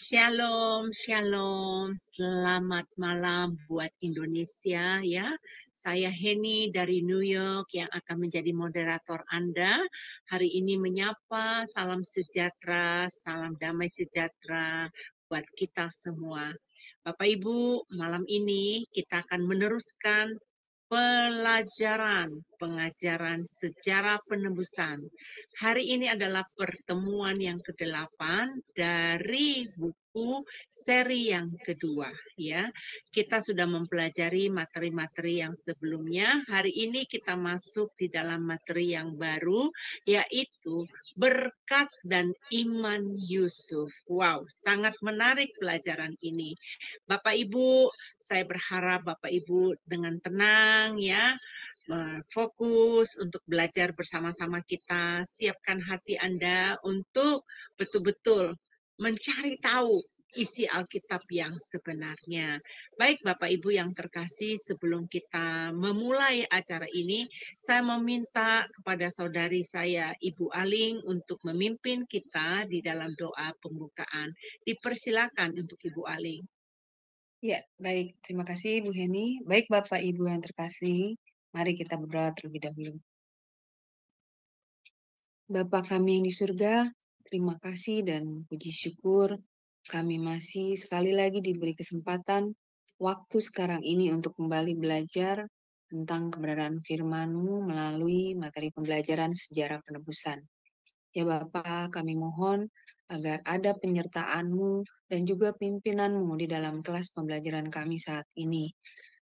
Shalom, shalom. Selamat malam buat Indonesia ya. Saya Heni dari New York yang akan menjadi moderator Anda. Hari ini menyapa salam sejahtera, salam damai sejahtera buat kita semua. Bapak Ibu, malam ini kita akan meneruskan pengajaran sejarah penebusan. Hari ini adalah pertemuan yang ke-8 dari buku seri yang kedua ya. Kita sudah mempelajari materi-materi yang sebelumnya. Hari ini kita masuk di dalam materi yang baru, yaitu berkat dan iman Yusuf. Wow, sangat menarik pelajaran ini. Bapak Ibu, saya berharap Bapak Ibu dengan tenang ya, fokus untuk belajar bersama-sama kita. Siapkan hati Anda untuk betul-betul mencari tahu isi Alkitab yang sebenarnya. Baik Bapak Ibu yang terkasih, sebelum kita memulai acara ini, saya meminta kepada saudari saya, Ibu Aling, untuk memimpin kita di dalam doa pembukaan. Dipersilakan untuk Ibu Aling. Ya, baik. Terima kasih, Bu Heni. Baik, Bapak Ibu yang terkasih, mari kita berdoa terlebih dahulu. Bapa kami yang di surga, terima kasih dan puji syukur kami masih sekali lagi diberi kesempatan waktu sekarang ini untuk kembali belajar tentang kebenaran firman-Mu melalui materi pembelajaran sejarah penebusan. Ya Bapa, kami mohon agar ada penyertaan-Mu dan juga pimpinan-Mu di dalam kelas pembelajaran kami saat ini.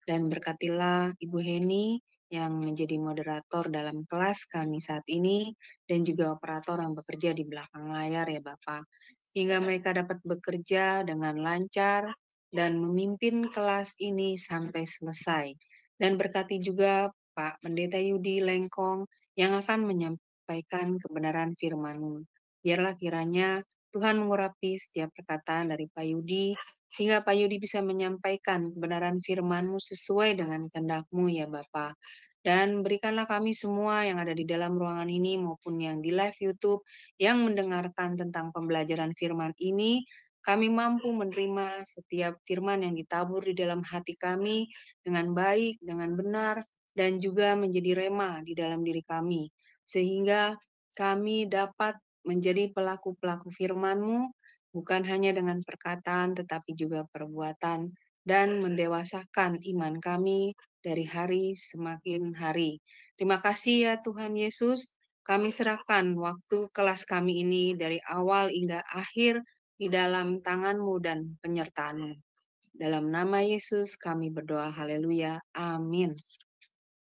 Dan berkatilah Ibu Heni yang menjadi moderator dalam kelas kami saat ini dan juga operator yang bekerja di belakang layar ya Bapak. Hingga mereka dapat bekerja dengan lancar dan memimpin kelas ini sampai selesai. Dan berkati juga Pak Pendeta Yudi Lengkong yang akan menyampaikan kebenaran firman-Mu. Biarlah kiranya Tuhan mengurapi setiap perkataan dari Pak Yudi, sehingga Pak Yudi bisa menyampaikan kebenaran firman-Mu sesuai dengan kehendak-Mu ya Bapa. Dan berikanlah kami semua yang ada di dalam ruangan ini maupun yang di live YouTube yang mendengarkan tentang pembelajaran firman ini, kami mampu menerima setiap firman yang ditabur di dalam hati kami dengan baik, dengan benar, dan juga menjadi rema di dalam diri kami. Sehingga kami dapat menjadi pelaku-pelaku firman-Mu, bukan hanya dengan perkataan tetapi juga perbuatan, dan mendewasakan iman kami dari hari semakin hari. Terima kasih ya Tuhan Yesus, kami serahkan waktu kelas kami ini dari awal hingga akhir di dalam tangan-Mu dan penyertaan-Mu. Dalam nama Yesus kami berdoa, haleluya, amin.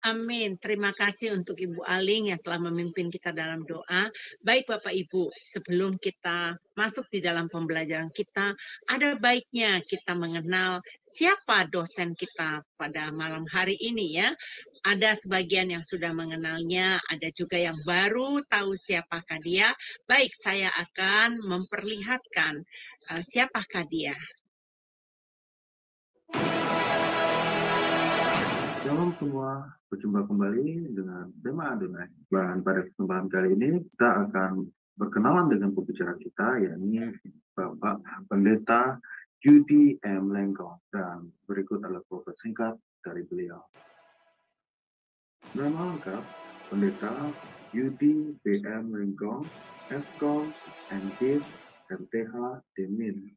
Amin. Terima kasih untuk Ibu Aling yang telah memimpin kita dalam doa. Baik Bapak Ibu, sebelum kita masuk di dalam pembelajaran kita, ada baiknya kita mengenal siapa dosen kita pada malam hari ini ya. Ada sebagian yang sudah mengenalnya, ada juga yang baru tahu siapakah dia. Baik, saya akan memperlihatkan siapakah dia. Shalom semua, berjumpa kembali dengan tema Adonai. Dan pada kesempatan kali ini kita akan berkenalan dengan pembicara kita, yakni Bapak Pendeta Yudi M. Lengkong. Dan berikut adalah profil singkat dari beliau. Nama lengkap Pendeta Yudi B. M. Lengkong, Eskom, MD, MTH, Demin.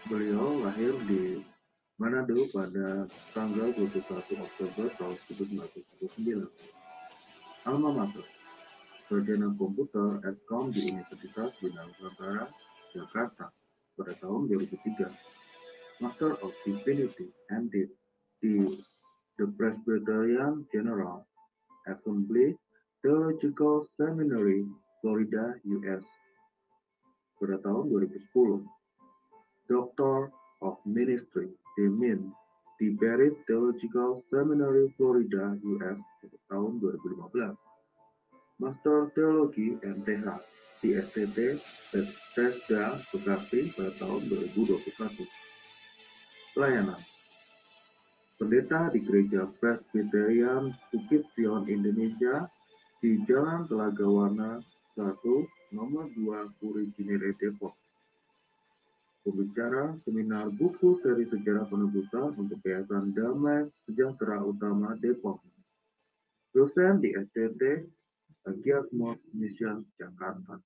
Beliau lahir di Manado pada tanggal 21 Oktober tahun 1999. Alma mater, Sarjana Komputer Eskom di Universitas Bina Nusantara, Jakarta pada tahun 2003. Master of Divinity MD di The Presbyterian General Assembly Theological Seminary, Florida, US pada tahun 2010. Doctor of Ministry Demin di Barrett Theological Seminary, Florida, US pada tahun 2015. Master Teologi MTH di STT Bethesda, Bekasi pada tahun 2021. Pelayanan Pendeta di Gereja Presbyterian Bukit Sion Indonesia di Jalan Telaga Warna 1, Nomor 2, Puri Cinere, Depok. pembicara seminar buku seri sejarah penebusan untuk Yayasan Damai Sejahtera Utama Depok, dosen di STT Giasmos Mission Jakarta.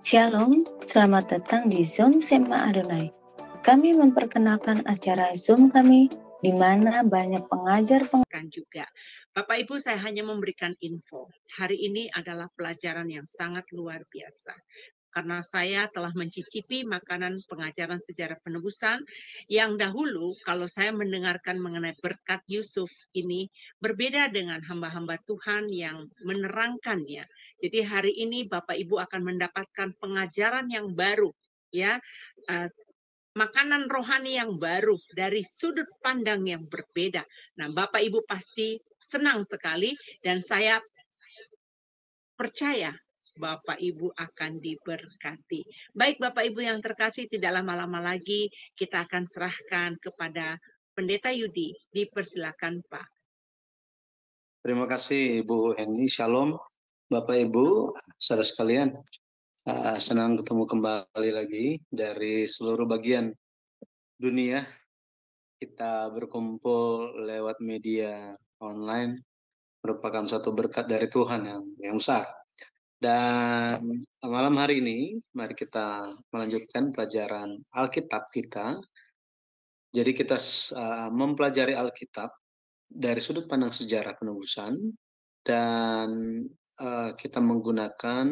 Shalom, selamat datang di Zoom Sema Adonai. Kami memperkenalkan acara Zoom kami di mana banyak pengajar juga. Bapak Ibu, saya hanya memberikan info. Hari ini adalah pelajaran yang sangat luar biasa. Karena saya telah mencicipi makanan pengajaran sejarah penebusan yang dahulu kalau saya mendengarkan mengenai berkat Yusuf ini berbeda dengan hamba-hamba Tuhan yang menerangkannya. Jadi hari ini Bapak Ibu akan mendapatkan pengajaran yang baru, ya, makanan rohani yang baru dari sudut pandang yang berbeda. Nah, Bapak Ibu pasti senang sekali dan saya percaya Bapak Ibu akan diberkati. Baik Bapak Ibu yang terkasih, tidak lama-lama lagi kita akan serahkan kepada Pendeta Yudi. Dipersilakan Pak. Terima kasih Ibu Henny. Shalom Bapak Ibu, saudara sekalian. Senang ketemu kembali lagi dari seluruh bagian dunia. Kita berkumpul lewat media online, merupakan suatu berkat dari Tuhan yang besar. Dan malam hari ini, mari kita melanjutkan pelajaran Alkitab kita. Jadi kita mempelajari Alkitab dari sudut pandang sejarah penebusan, dan kita menggunakan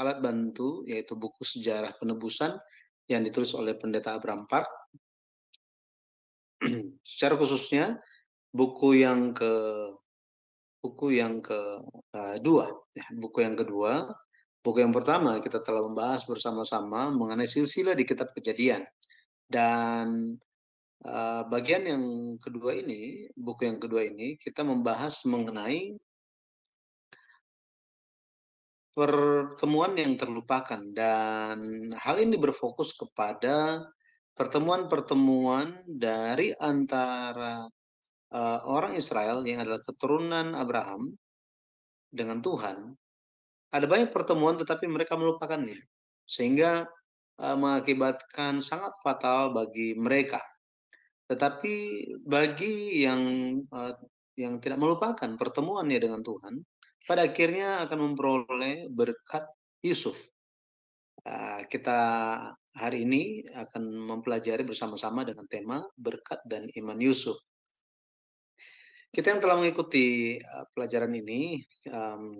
alat bantu, yaitu buku sejarah penebusan yang ditulis oleh Pendeta Abraham Park. Secara khususnya, buku yang kedua. Buku yang pertama kita telah membahas bersama-sama mengenai silsilah di Kitab Kejadian, dan bagian yang kedua ini, buku yang kedua ini, kita membahas mengenai pertemuan yang terlupakan, dan hal ini berfokus kepada pertemuan-pertemuan dari antara orang Israel yang adalah keturunan Abraham dengan Tuhan. Ada banyak pertemuan tetapi mereka melupakannya, sehingga mengakibatkan sangat fatal bagi mereka. Tetapi bagi yang tidak melupakan pertemuannya dengan Tuhan, pada akhirnya akan memperoleh berkat Yusuf. Kita hari ini akan mempelajari bersama-sama dengan tema berkat dan iman Yusuf. Kita yang telah mengikuti pelajaran ini,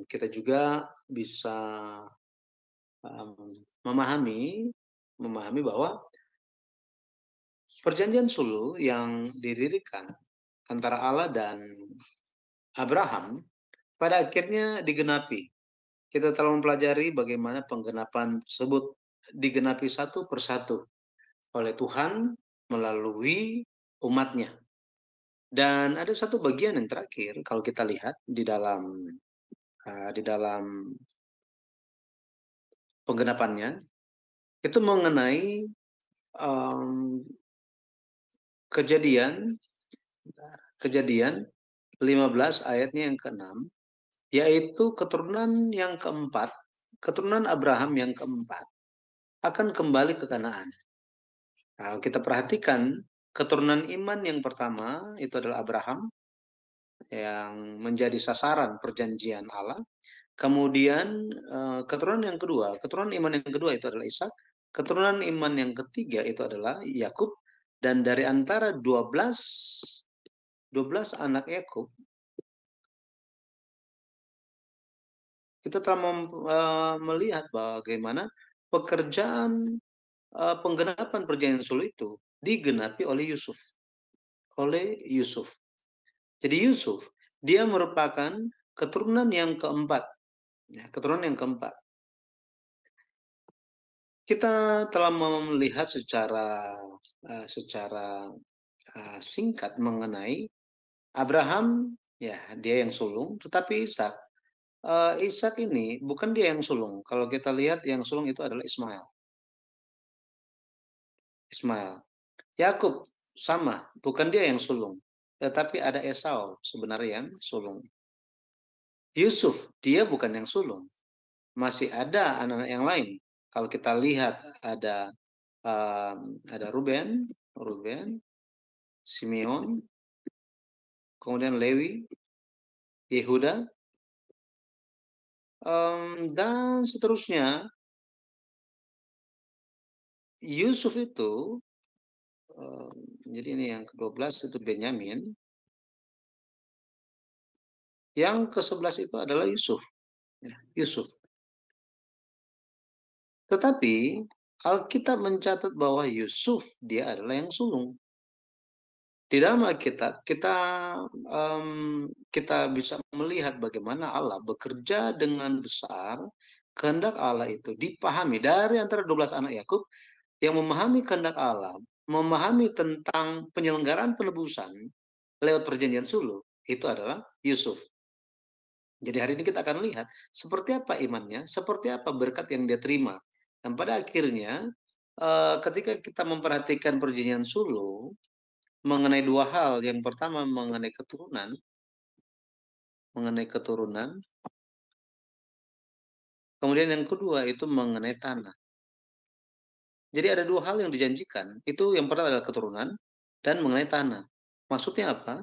kita juga bisa memahami bahwa perjanjian sulu yang didirikan antara Allah dan Abraham pada akhirnya digenapi. Kita telah mempelajari bagaimana penggenapan tersebut digenapi satu persatu oleh Tuhan melalui umatnya. Dan ada satu bagian yang terakhir kalau kita lihat di dalam penggenapannya, itu mengenai Kejadian 15 ayatnya yang ke-6, yaitu keturunan yang keempat, keturunan Abraham yang keempat akan kembali ke Kanaan. Kalau kita perhatikan, keturunan iman yang pertama itu adalah Abraham, yang menjadi sasaran perjanjian Allah. Kemudian keturunan yang kedua, keturunan iman yang kedua itu adalah Ishak. Keturunan iman yang ketiga itu adalah Yakub. Dan dari antara 12 anak Yakub, kita telah melihat bagaimana pekerjaan penggenapan perjanjian sulu itu digenapi oleh Yusuf. Jadi Yusuf, dia merupakan keturunan yang keempat. Keturunan yang keempat. Kita telah melihat secara singkat mengenai Abraham, ya dia yang sulung, tetapi Ishak ini bukan dia yang sulung. Kalau kita lihat yang sulung itu adalah Ismail. Yakub sama, bukan dia yang sulung, tetapi ada Esau sebenarnya yang sulung. Yusuf, dia bukan yang sulung. Masih ada anak-anak yang lain. Kalau kita lihat ada Ruben, Simeon, kemudian Lewi, Yehuda, dan seterusnya. Yusuf itu, jadi ini yang ke-12 itu Benyamin, yang ke-11 itu adalah Yusuf. Yusuf. Tetapi Alkitab mencatat bahwa Yusuf dia adalah yang sulung. Di dalam Alkitab kita bisa melihat bagaimana Allah bekerja dengan besar. Kehendak Allah itu dipahami dari antara 12 anak Yakub yang memahami kehendak Allah, memahami tentang penyelenggaraan penebusan lewat perjanjian sulh, itu adalah Yusuf. Jadi hari ini kita akan lihat seperti apa imannya, seperti apa berkat yang dia terima. Dan pada akhirnya ketika kita memperhatikan perjanjian sulh mengenai dua hal, yang pertama mengenai keturunan, kemudian yang kedua itu mengenai tanah. Jadi ada dua hal yang dijanjikan, itu yang pertama adalah keturunan dan mengenai tanah. Maksudnya apa?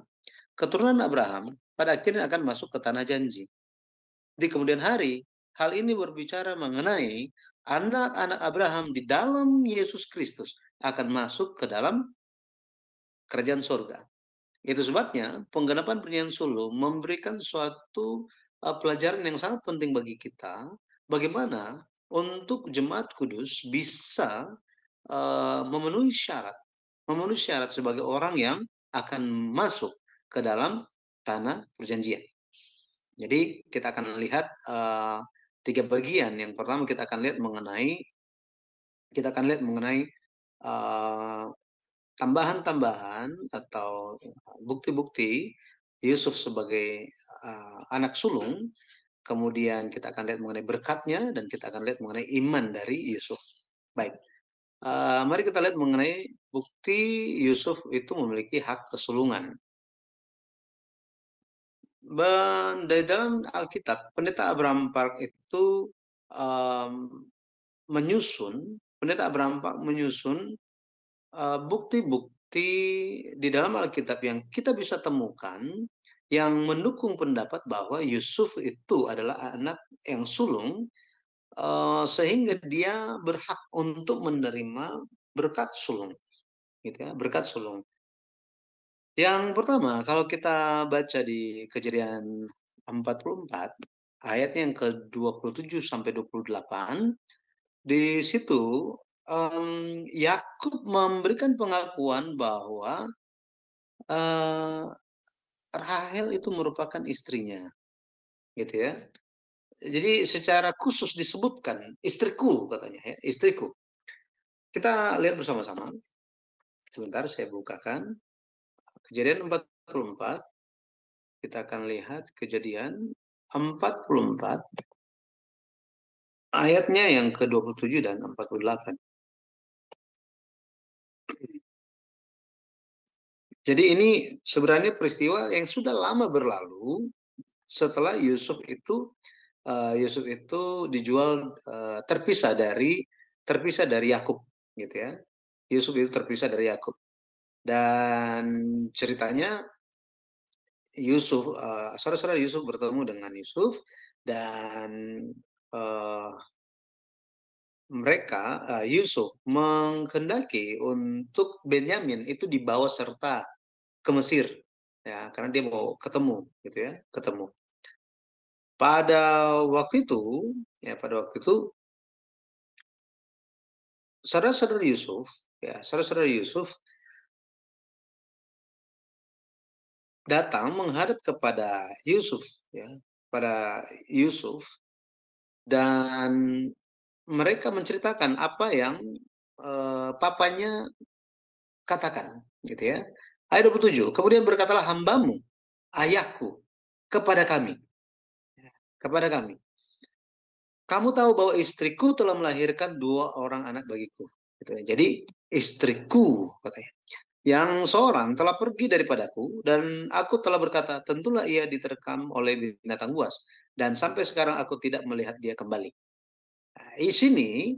Keturunan Abraham pada akhirnya akan masuk ke tanah janji. Di kemudian hari, hal ini berbicara mengenai anak-anak Abraham di dalam Yesus Kristus akan masuk ke dalam kerajaan surga. Itu sebabnya penggenapan perjanjian sulh memberikan suatu pelajaran yang sangat penting bagi kita, bagaimana untuk jemaat kudus bisa memenuhi syarat sebagai orang yang akan masuk ke dalam tanah perjanjian. Jadi kita akan lihat 3 bagian. Yang pertama kita akan lihat mengenai tambahan-tambahan atau bukti-bukti Yusuf sebagai anak sulung. Kemudian kita akan lihat mengenai berkatnya dan kita akan lihat mengenai iman dari Yusuf. Baik, mari kita lihat mengenai bukti Yusuf itu memiliki hak kesulungan. Dari dalam Alkitab, Pendeta Abraham Park itu menyusun bukti-bukti di dalam Alkitab yang kita bisa temukan yang mendukung pendapat bahwa Yusuf itu adalah anak yang sulung, sehingga dia berhak untuk menerima berkat sulung, gitu ya, berkat sulung. Yang pertama, kalau kita baca di Kejadian 44, ayatnya yang ke-27 sampai 28, di situ Yakub memberikan pengakuan bahwa Rahel itu merupakan istrinya, gitu ya. Jadi secara khusus disebutkan istriku, katanya ya, istriku. Kita lihat bersama-sama. Sebentar saya bukakan. Kejadian 44. Kita akan lihat Kejadian 44 ayatnya yang ke-27 dan 48. Jadi ini sebenarnya peristiwa yang sudah lama berlalu setelah Yusuf itu dijual, terpisah dari Yakub, gitu ya. Yusuf itu terpisah dari Yakub. Dan ceritanya Yusuf, saudara-saudara Yusuf bertemu dengan Yusuf dan Yusuf menghendaki untuk Benyamin itu dibawa serta ke Mesir, ya, karena dia mau ketemu, gitu ya, ketemu. Pada waktu itu, saudara-saudara Yusuf datang menghadap kepada Yusuf, ya, pada Yusuf, dan mereka menceritakan apa yang papanya katakan, gitu ya. Ayat 27, kemudian berkatalah hambamu, ayahku, kepada kami. Kamu tahu bahwa istriku telah melahirkan 2 orang anak bagiku. Gitu ya. Jadi istriku, katanya, yang seorang telah pergi daripadaku, dan aku telah berkata, tentulah ia diterkam oleh binatang buas, dan sampai sekarang aku tidak melihat dia kembali. Nah, di sini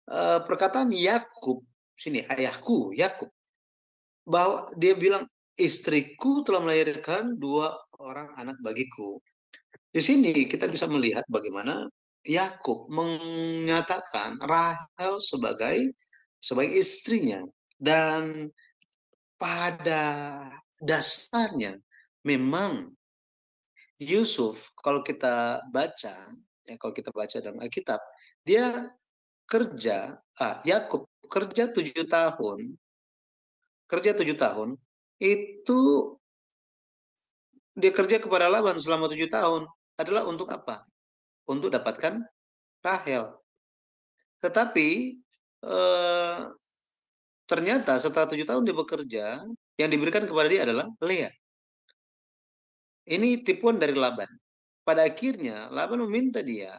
perkataan Yakub, sini ayahku Yakub, bahwa dia bilang istriku telah melahirkan 2 orang anak bagiku. Di sini kita bisa melihat bagaimana Yakub menyatakan Rahel sebagai istrinya, dan pada dasarnya memang Yusuf, kalau kita baca dalam Alkitab, dia Yakub kerja 7 tahun, itu dia kerja kepada Laban selama 7 tahun adalah untuk apa? Untuk dapatkan Rahel. Tetapi ternyata setelah 7 tahun dia bekerja, yang diberikan kepada dia adalah Lea. Ini tipuan dari Laban. Pada akhirnya Laban meminta dia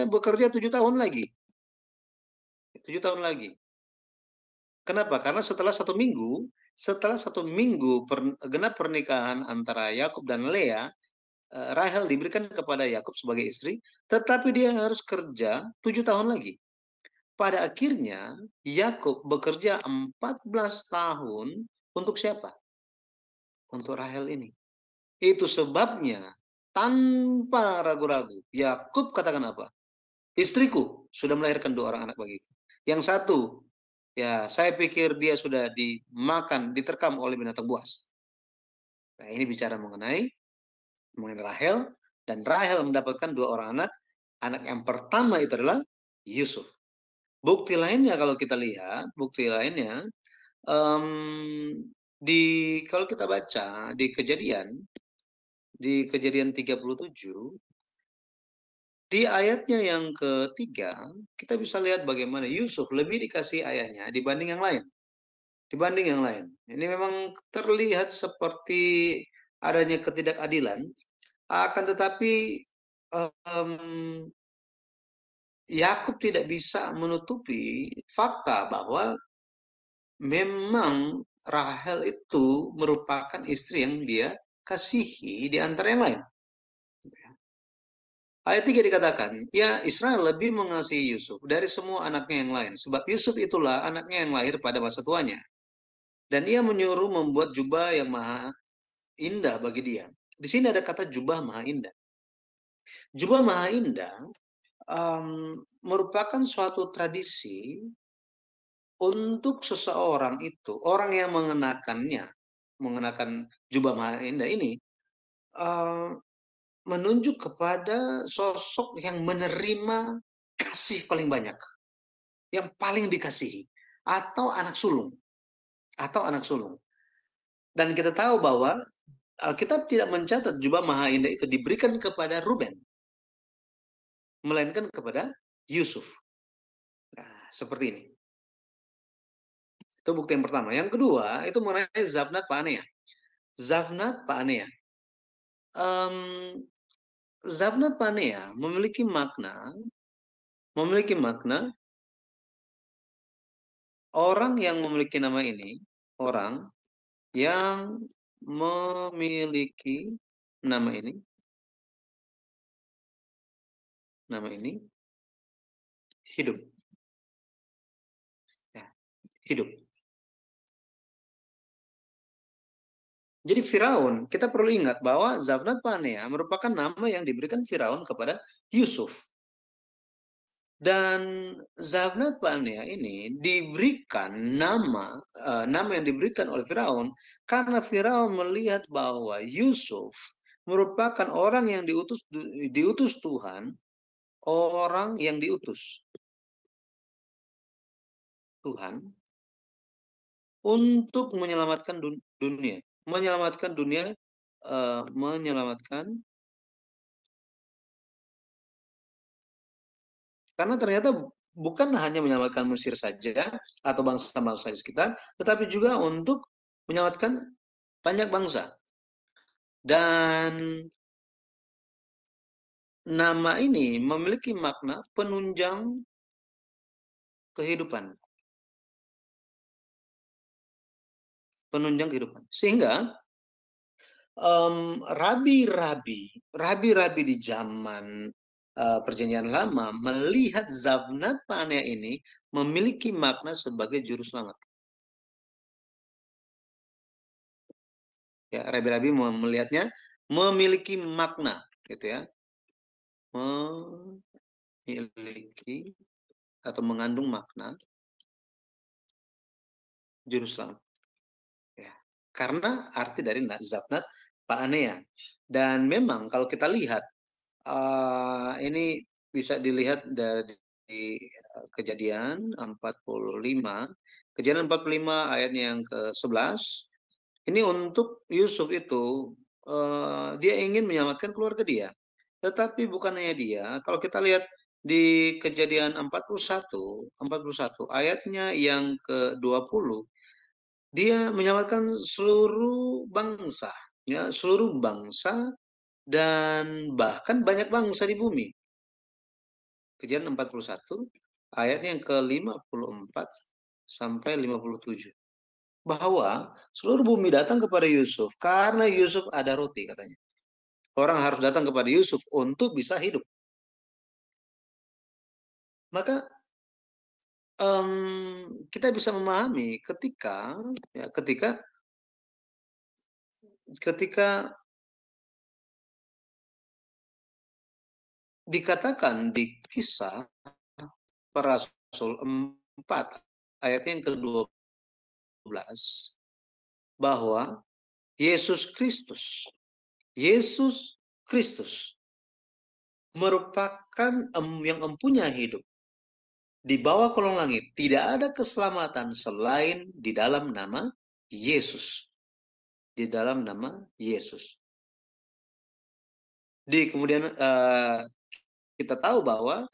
bekerja 7 tahun lagi. 7 tahun lagi. Kenapa? Karena setelah 1 minggu, genap pernikahan antara Yakub dan Lea, Rahel diberikan kepada Yakub sebagai istri, tetapi dia harus kerja 7 tahun lagi. Pada akhirnya Yakub bekerja 14 tahun untuk siapa? Untuk Rahel ini. Itu sebabnya tanpa ragu-ragu Yakub katakan apa? Istriku sudah melahirkan 2 orang anak bagiku. Yang satu, ya saya pikir dia sudah diterkam oleh binatang buas. Nah, ini bicara mengenai Rahel, dan Rahel mendapatkan 2 orang anak. Anak yang pertama itu adalah Yusuf. Bukti lainnya kalau kita lihat, kalau kita baca di Kejadian 37, di ayatnya yang ketiga, kita bisa lihat bagaimana Yusuf lebih dikasih ayahnya dibanding yang lain. Ini memang terlihat seperti adanya ketidakadilan, akan tetapi Yakub tidak bisa menutupi fakta bahwa memang Rahel itu merupakan istri yang dia kasihi di antara yang lain. Ayat 3 dikatakan, ya Israel lebih mengasihi Yusuf dari semua anaknya yang lain, sebab Yusuf itulah anaknya yang lahir pada masa tuanya. Dan ia menyuruh membuat jubah yang maha indah bagi dia. Di sini ada kata jubah maha indah. Jubah maha indah merupakan suatu tradisi untuk seseorang itu, orang yang mengenakan jubah maha indah ini, menunjuk kepada sosok yang menerima kasih paling banyak, yang paling dikasihi, atau anak sulung. Dan kita tahu bahwa Alkitab tidak mencatat jubah maha indah itu diberikan kepada Ruben, melainkan kepada Yusuf. Nah, seperti ini. Itu bukti yang pertama. Yang kedua, itu mengenai Zavnat Paanea. Zavnat Paanea memiliki makna orang yang memiliki nama ini, hidup. Ya, hidup. Jadi Firaun, kita perlu ingat bahwa Zavnat Paanea merupakan nama yang diberikan Firaun kepada Yusuf. Dan Zavnat Paanea ini diberikan nama yang diberikan oleh Firaun karena Firaun melihat bahwa Yusuf merupakan orang yang diutus Tuhan, orang yang diutus Tuhan untuk menyelamatkan dunia, karena ternyata bukan hanya menyelamatkan Mesir saja atau bangsa-bangsa di sekitar, tetapi juga untuk menyelamatkan banyak bangsa. Dan nama ini memiliki makna penunjang kehidupan. Sehingga rabi-rabi di zaman Perjanjian Lama melihat Zabnat Paanea ini memiliki makna sebagai juru selamat. Ya, rabi-rabi melihatnya memiliki makna, gitu ya, memiliki atau mengandung makna juru selamat. Ya, karena arti dari Zabnat Paanea. Dan memang kalau kita lihat ini bisa dilihat dari Kejadian 45. Kejadian 45 ayatnya yang ke-11. Ini untuk Yusuf itu, dia ingin menyelamatkan keluarga dia. Tetapi bukan hanya dia, kalau kita lihat di Kejadian 41 ayatnya yang ke-20, dia menyelamatkan seluruh bangsa, ya, seluruh bangsa dan bahkan banyak bangsa di bumi. Kejadian 41 ayatnya yang ke-54 sampai 57. Bahwa seluruh bumi datang kepada Yusuf karena Yusuf ada roti, katanya. Orang harus datang kepada Yusuf untuk bisa hidup. Maka kita bisa memahami ketika dikatakan di Kisah Para Rasul 4 ayat yang ke-12 bahwa Yesus Kristus merupakan yang mempunyai hidup. Di bawah kolong langit tidak ada keselamatan selain di dalam nama Yesus. Di dalam nama Yesus. Kemudian kita tahu bahwa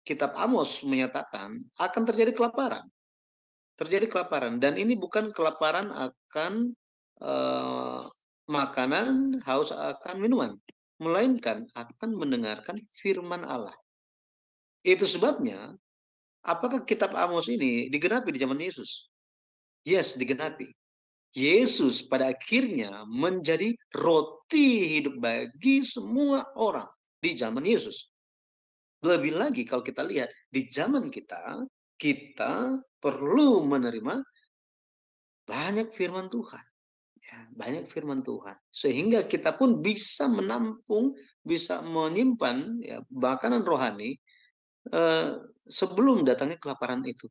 kitab Amos menyatakan akan terjadi kelaparan. Terjadi kelaparan, dan ini bukan kelaparan akan makanan, haus akan minuman, melainkan akan mendengarkan firman Allah. Itu sebabnya, apakah kitab Amos ini digenapi di zaman Yesus? Yes, digenapi. Yesus pada akhirnya menjadi roti hidup bagi semua orang di zaman Yesus. Lebih lagi kalau kita lihat di zaman kita perlu menerima banyak firman Tuhan. Ya, banyak firman Tuhan. Sehingga kita pun bisa menampung, bisa menyimpan ya, makanan rohani sebelum datangnya kelaparan itu.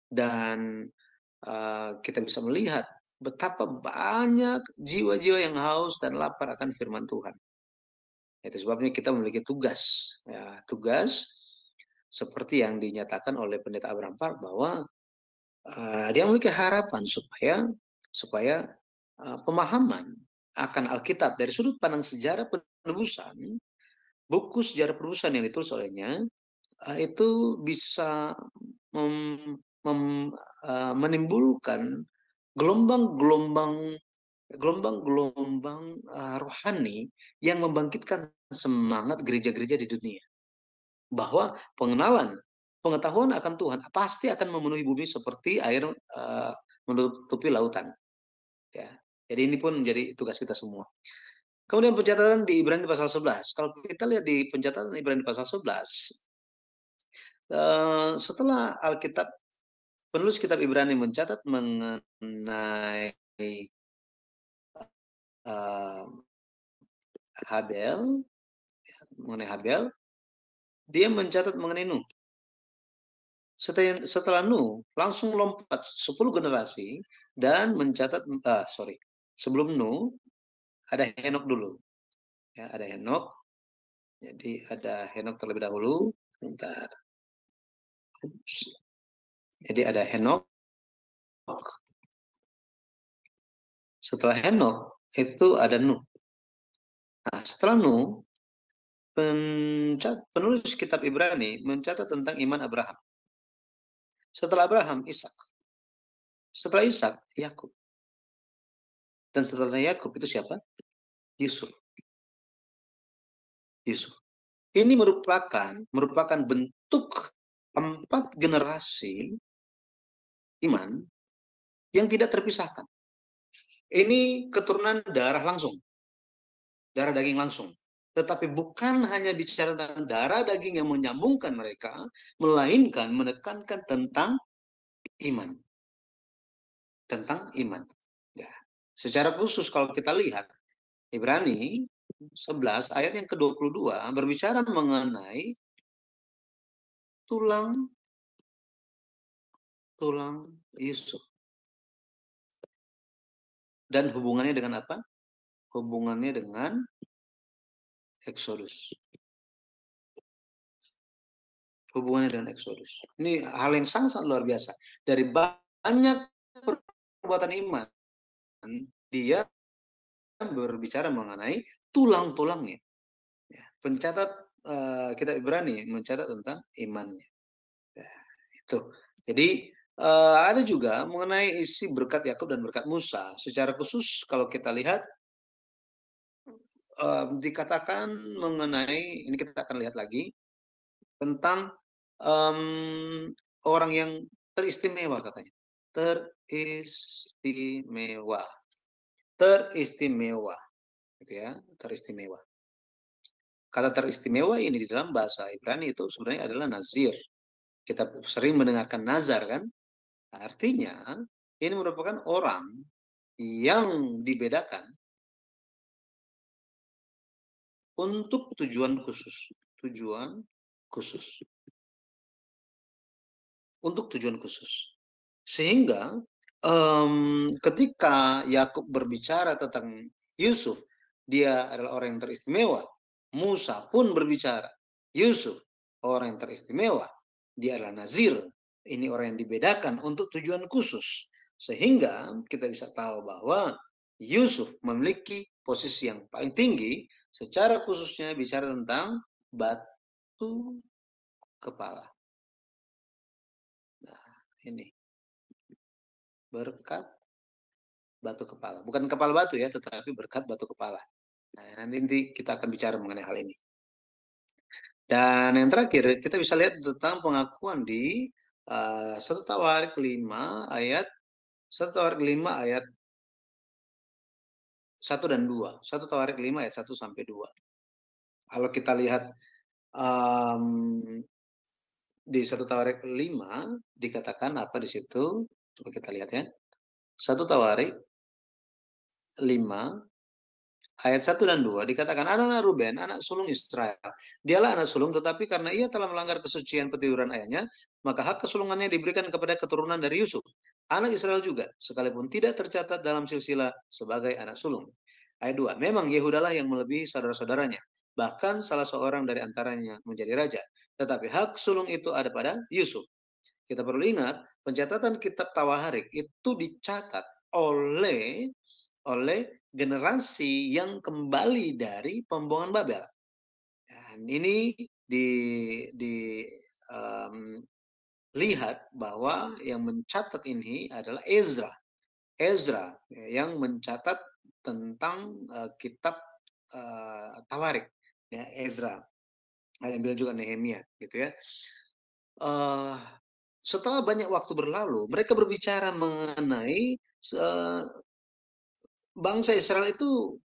Dan kita bisa melihat betapa banyak jiwa-jiwa yang haus dan lapar akan firman Tuhan. Itu sebabnya kita memiliki tugas. Ya, tugas seperti yang dinyatakan oleh Pendeta Abraham Park bahwa dia memiliki harapan supaya pemahaman akan Alkitab dari sudut pandang sejarah penebusan, buku sejarah penebusan yang ditulis olehnya itu bisa menimbulkan gelombang-gelombang rohani yang membangkitkan semangat gereja-gereja di dunia. Bahwa pengetahuan akan Tuhan pasti akan memenuhi bumi seperti air menutupi lautan. Ya. Jadi ini pun menjadi tugas kita semua. Kemudian pencatatan di Ibrani pasal 11. Kalau kita lihat di pencatatan Ibrani pasal 11, setelah Alkitab, penulis kitab Ibrani mencatat mengenai Habel, dia mencatat mengenai Nuh. Setelah Nuh, langsung lompat 10 generasi dan mencatat, sebelum Nuh, ada Henok dulu. Ya, ada Henok. Jadi ada Henok terlebih dahulu. Bentar. Jadi ada Henok. Setelah Henok, itu ada Nuh. Nah, setelah Nuh, penulis kitab Ibrani mencatat tentang iman Abraham. Setelah Abraham, Ishak. Setelah Ishak, Yakub. Dan setelah Yakub itu siapa? Yusuf. Ini merupakan bentuk 4 generasi iman yang tidak terpisahkan. Ini keturunan darah langsung. Darah daging langsung. Tetapi bukan hanya bicara tentang darah daging yang menyambungkan mereka, melainkan menekankan tentang iman. Tentang iman. Ya. Secara khusus kalau kita lihat, Ibrani 11 ayat yang ke-22 berbicara mengenai tulang Yusuf. Dan hubungannya dengan apa? Hubungannya dengan Exodus. Hubungannya dengan Exodus. Ini hal yang sangat luar biasa. Dari banyak perbuatan iman, dia berbicara mengenai tulang-tulangnya. Ya, pencatat kitab Ibrani mencatat tentang imannya. Ya, itu. Jadi ada juga mengenai isi berkat Yakub dan berkat Musa. Secara khusus kalau kita lihat dikatakan mengenai, ini kita akan lihat lagi tentang orang yang teristimewa katanya. Teristimewa, gitu ya, teristimewa. Kata teristimewa ini di dalam bahasa Ibrani itu sebenarnya adalah nazir. Kita sering mendengarkan nazar kan? Artinya ini merupakan orang yang dibedakan untuk tujuan khusus. Untuk tujuan khusus. Sehingga ketika Yakub berbicara tentang Yusuf, dia adalah orang yang teristimewa. Musa pun berbicara, Yusuf orang yang teristimewa. Dia adalah nazir. Ini orang yang dibedakan untuk tujuan khusus. Sehingga kita bisa tahu bahwa Yusuf memiliki posisi yang paling tinggi, secara khususnya bicara tentang batu kepala. Nah, ini berkat batu kepala. Bukan kepala batu ya, tetapi berkat batu kepala. Nah, nanti kita akan bicara mengenai hal ini. Dan yang terakhir, kita bisa lihat tentang pengakuan di 1 Tawarik 5 ayat 1 ayat 1 dan 2. 1 Tawarik 5 ayat 1 sampai 2. Kalau kita lihat di 1 Tawarik 5 dikatakan apa di situ? Coba kita lihat ya. 1 Tawarik 5 ayat 1 dan 2 dikatakan anak-anak Ruben, anak sulung Israel. Dialah anak sulung, tetapi karena ia telah melanggar kesucian petiduran ayahnya, maka hak kesulungannya diberikan kepada keturunan dari Yusuf. Anak Israel juga, sekalipun tidak tercatat dalam silsilah sebagai anak sulung. Ayat 2, memang Yehudalah yang melebihi saudara-saudaranya. Bahkan salah seorang dari antaranya menjadi raja. Tetapi hak sulung itu ada pada Yusuf. Kita perlu ingat, pencatatan kitab Tawarik itu dicatat oleh generasi yang kembali dari pembuangan Babel. Dan ini lihat bahwa yang mencatat ini adalah Ezra. Ezra yang mencatat tentang kitab Tawarik. Ya, Ezra. Ada yang bilang juga Nehemia, gitu ya. Setelah banyak waktu berlalu, mereka berbicara mengenai bangsa Israel itu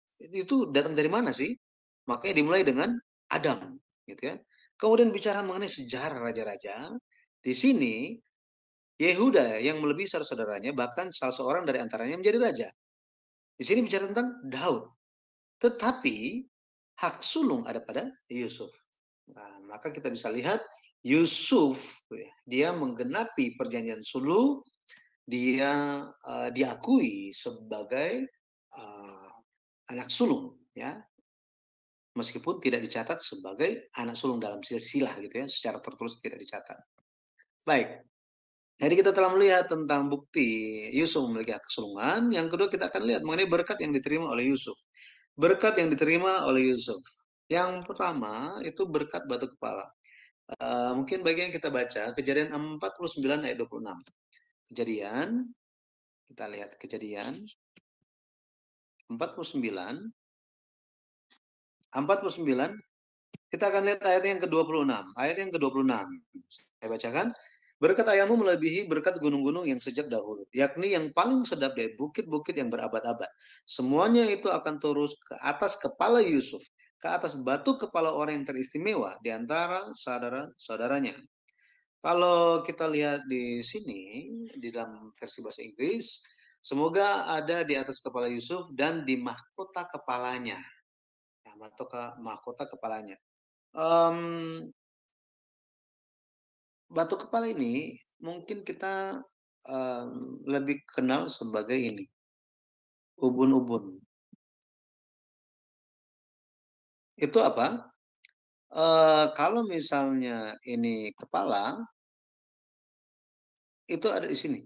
datang dari mana sih? Makanya dimulai dengan Adam, gitu ya. Kemudian bicara mengenai sejarah raja-raja. Di sini Yehuda yang melebihi saudara-saudaranya, bahkan salah seorang dari antaranya menjadi raja. Di sini bicara tentang Daud. Tetapi hak sulung ada pada Yusuf. Nah, maka kita bisa lihat Yusuf, dia menggenapi perjanjian sulhu, dia diakui sebagai anak sulung, ya, meskipun tidak dicatat sebagai anak sulung dalam silsilah, gitu ya, secara tertulis tidak dicatat. Baik, jadi kita telah melihat tentang bukti Yusuf memiliki hak kesulungan. Yang kedua kita akan lihat mengenai berkat yang diterima oleh Yusuf. Berkat yang diterima oleh Yusuf. Yang pertama itu berkat batu kepala. Mungkin bagian kita baca Kejadian 49 ayat 26. Kejadian, kita lihat Kejadian 49, kita akan lihat ayat yang ke-26. Ayat yang ke-26. Saya bacakan. Berkat ayahmu melebihi berkat gunung-gunung yang sejak dahulu, yakni yang paling sedap dari bukit-bukit yang berabad-abad. Semuanya itu akan terus ke atas kepala Yusuf ke atas batu kepala orang yang teristimewa di antara saudara-saudaranya. Kalau kita lihat di sini, di dalam versi bahasa Inggris, semoga ada di atas kepala Yusuf dan di mahkota kepalanya. Ya, mahkota kepalanya. Batu kepala ini mungkin kita lebih kenal sebagai ini, ubun-ubun. Itu apa? Kalau misalnya ini kepala, itu ada di sini.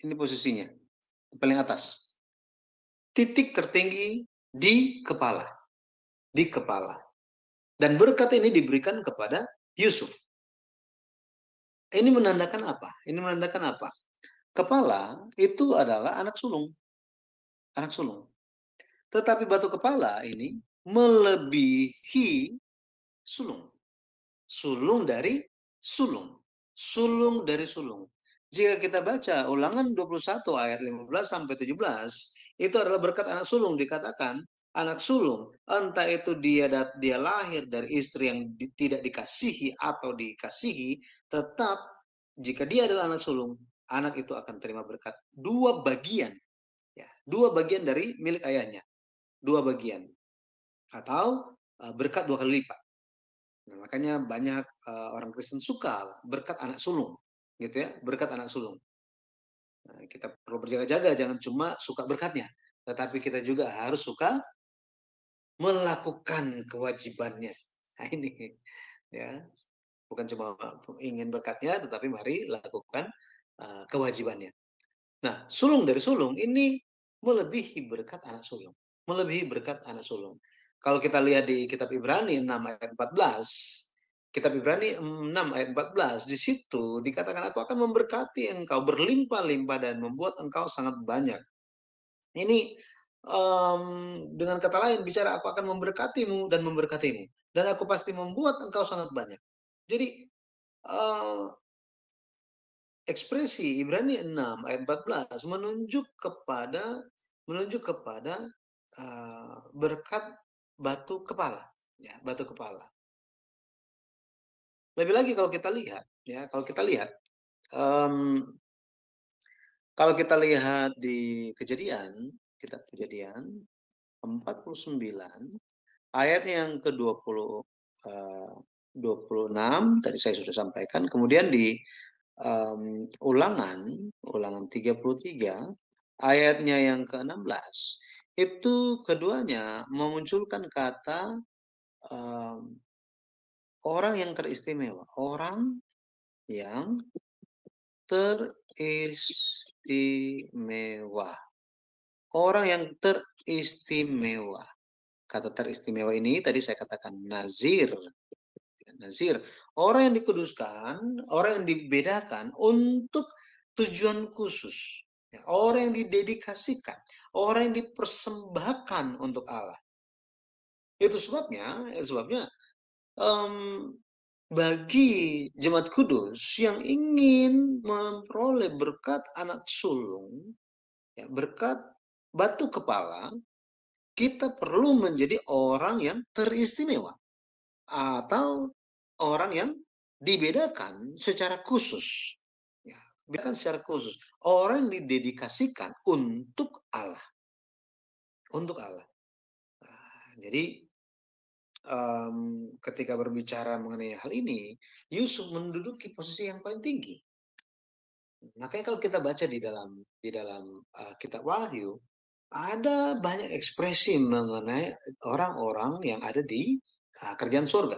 Ini posisinya, paling atas. Titik tertinggi di kepala. Di kepala. Dan berkat ini diberikan kepada Yusuf. Ini menandakan apa? Ini menandakan apa? Kepala itu adalah anak sulung. Anak sulung. Tetapi batu kepala ini melebihi sulung. Sulung dari sulung. Sulung dari sulung. Jika kita baca Ulangan 21 ayat 15 sampai 17, itu adalah berkat anak sulung. Dikatakan anak sulung, entah itu dia lahir dari istri yang tidak dikasihi atau dikasihi, tetap jika dia adalah anak sulung, anak itu akan terima berkat dua bagian. Ya, dua bagian dari milik ayahnya. Dua bagian. Atau berkat dua kali lipat. Nah, makanya banyak orang Kristen suka berkat anak sulung, gitu ya, berkat anak sulung. Nah, kita perlu berjaga-jaga, jangan cuma suka berkatnya, tetapi kita juga harus suka melakukan kewajibannya. Nah, ini ya, bukan cuma ingin berkatnya, tetapi mari lakukan kewajibannya. Nah, sulung dari sulung ini melebihi berkat anak sulung, melebihi berkat anak sulung. Kalau kita lihat di kitab Ibrani 6 ayat 14, kitab Ibrani 6 ayat 14, di situ dikatakan aku akan memberkati engkau berlimpah-limpah dan membuat engkau sangat banyak. Ini dengan kata lain bicara aku akan memberkatimu dan memberkatimu. Dan aku pasti membuat engkau sangat banyak. Jadi ekspresi Ibrani 6 ayat 14 menunjuk kepada berkat batu kepala, ya, batu kepala. Lebih lagi kalau kita lihat, ya, kalau kita lihat di Kejadian, kitab Kejadian 49 ayat yang ke-20 26 tadi saya sudah sampaikan. Kemudian di Ulangan 33 ayatnya yang ke-16 itu keduanya memunculkan kata orang yang teristimewa, orang yang teristimewa, orang yang teristimewa. Kata teristimewa ini tadi saya katakan nazir. Nazir, orang yang dikuduskan, orang yang dibedakan untuk tujuan khusus. Ya, orang yang didedikasikan, orang yang dipersembahkan untuk Allah. Itu sebabnya bagi jemaat kudus yang ingin memperoleh berkat anak sulung, ya, berkat batu kepala, kita perlu menjadi orang yang teristimewa atau orang yang dibedakan secara khusus. Ya, bedakan secara khusus. Orang yang didedikasikan untuk Allah. Untuk Allah. Nah, jadi ketika berbicara mengenai hal ini, Yusuf menduduki posisi yang paling tinggi. Makanya kalau kita baca di dalam kitab Wahyu, ada banyak ekspresi mengenai orang-orang yang ada di kerajaan surga.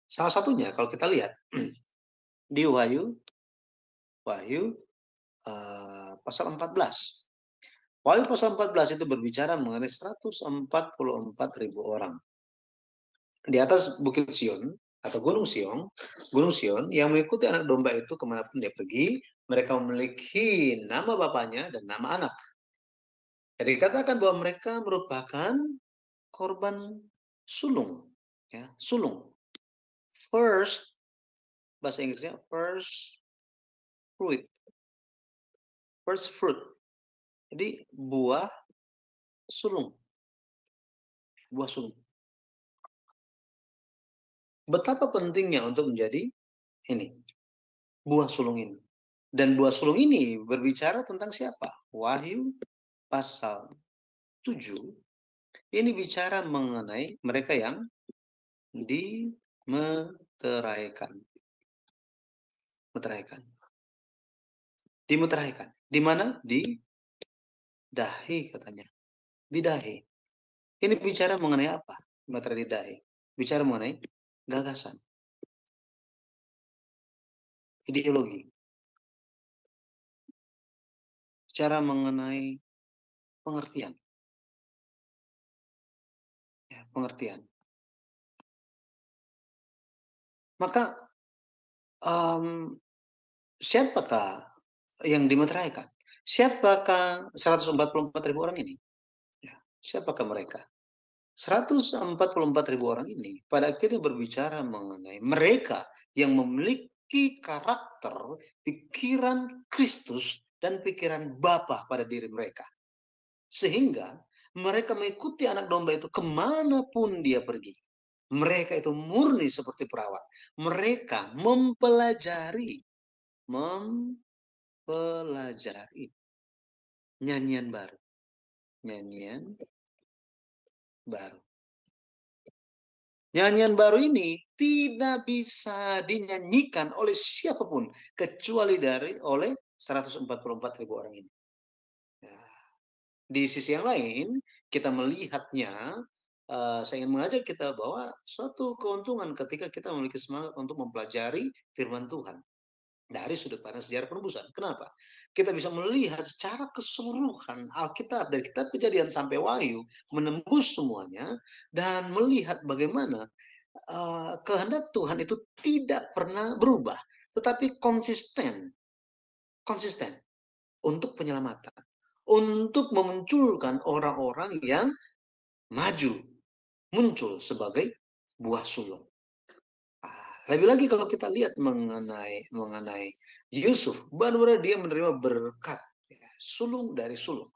Salah satunya kalau kita lihat di Wahyu pasal 14. Wahyu pasal 14 itu berbicara mengenai 144.000 orang. Di atas Bukit Sion atau Gunung Sion yang mengikuti anak domba itu kemanapun dia pergi, mereka memiliki nama bapaknya dan nama anak. Jadi dikatakan bahwa mereka merupakan korban sulung. Ya, sulung. First, bahasa Inggrisnya first fruit. Jadi buah sulung. Buah sulung. Betapa pentingnya untuk menjadi ini, buah sulung ini. Dan buah sulung ini berbicara tentang siapa? Wahyu pasal 7 ini bicara mengenai mereka yang dimeteraikan. Dimeteraikan. Di mana? Di dahi katanya. Di dahi. Ini bicara mengenai apa? Meterai di dahi. Bicara mengenai gagasan. Ideologi. Bicara mengenai pengertian. Ya, pengertian. Maka siapakah yang dimeteraikan? Siapakah 144.000 orang ini? Ya, siapakah mereka? 144.000 orang ini pada akhirnya berbicara mengenai mereka yang memiliki karakter, pikiran Kristus, dan pikiran Bapa pada diri mereka. Sehingga mereka mengikuti anak domba itu kemanapun dia pergi. Mereka itu murni seperti perawat. Mereka mempelajari nyanyian baru. Nyanyian baru ini tidak bisa dinyanyikan oleh siapapun kecuali oleh 144.000 orang ini. Ya. Di sisi yang lain, kita melihatnya, saya ingin mengajak kita bahwa suatu keuntungan ketika kita memiliki semangat untuk mempelajari firman Tuhan dari sudut pandang sejarah penebusan. Kenapa? Kita bisa melihat secara keseluruhan Alkitab dari kitab Kejadian sampai Wahyu, menembus semuanya dan melihat bagaimana kehendak Tuhan itu tidak pernah berubah, tetapi konsisten untuk penyelamatan, untuk memunculkan orang-orang yang muncul sebagai buah sulung. Lebih lagi kalau kita lihat mengenai Yusuf, benar-benar dia menerima berkat, ya, sulung dari sulung.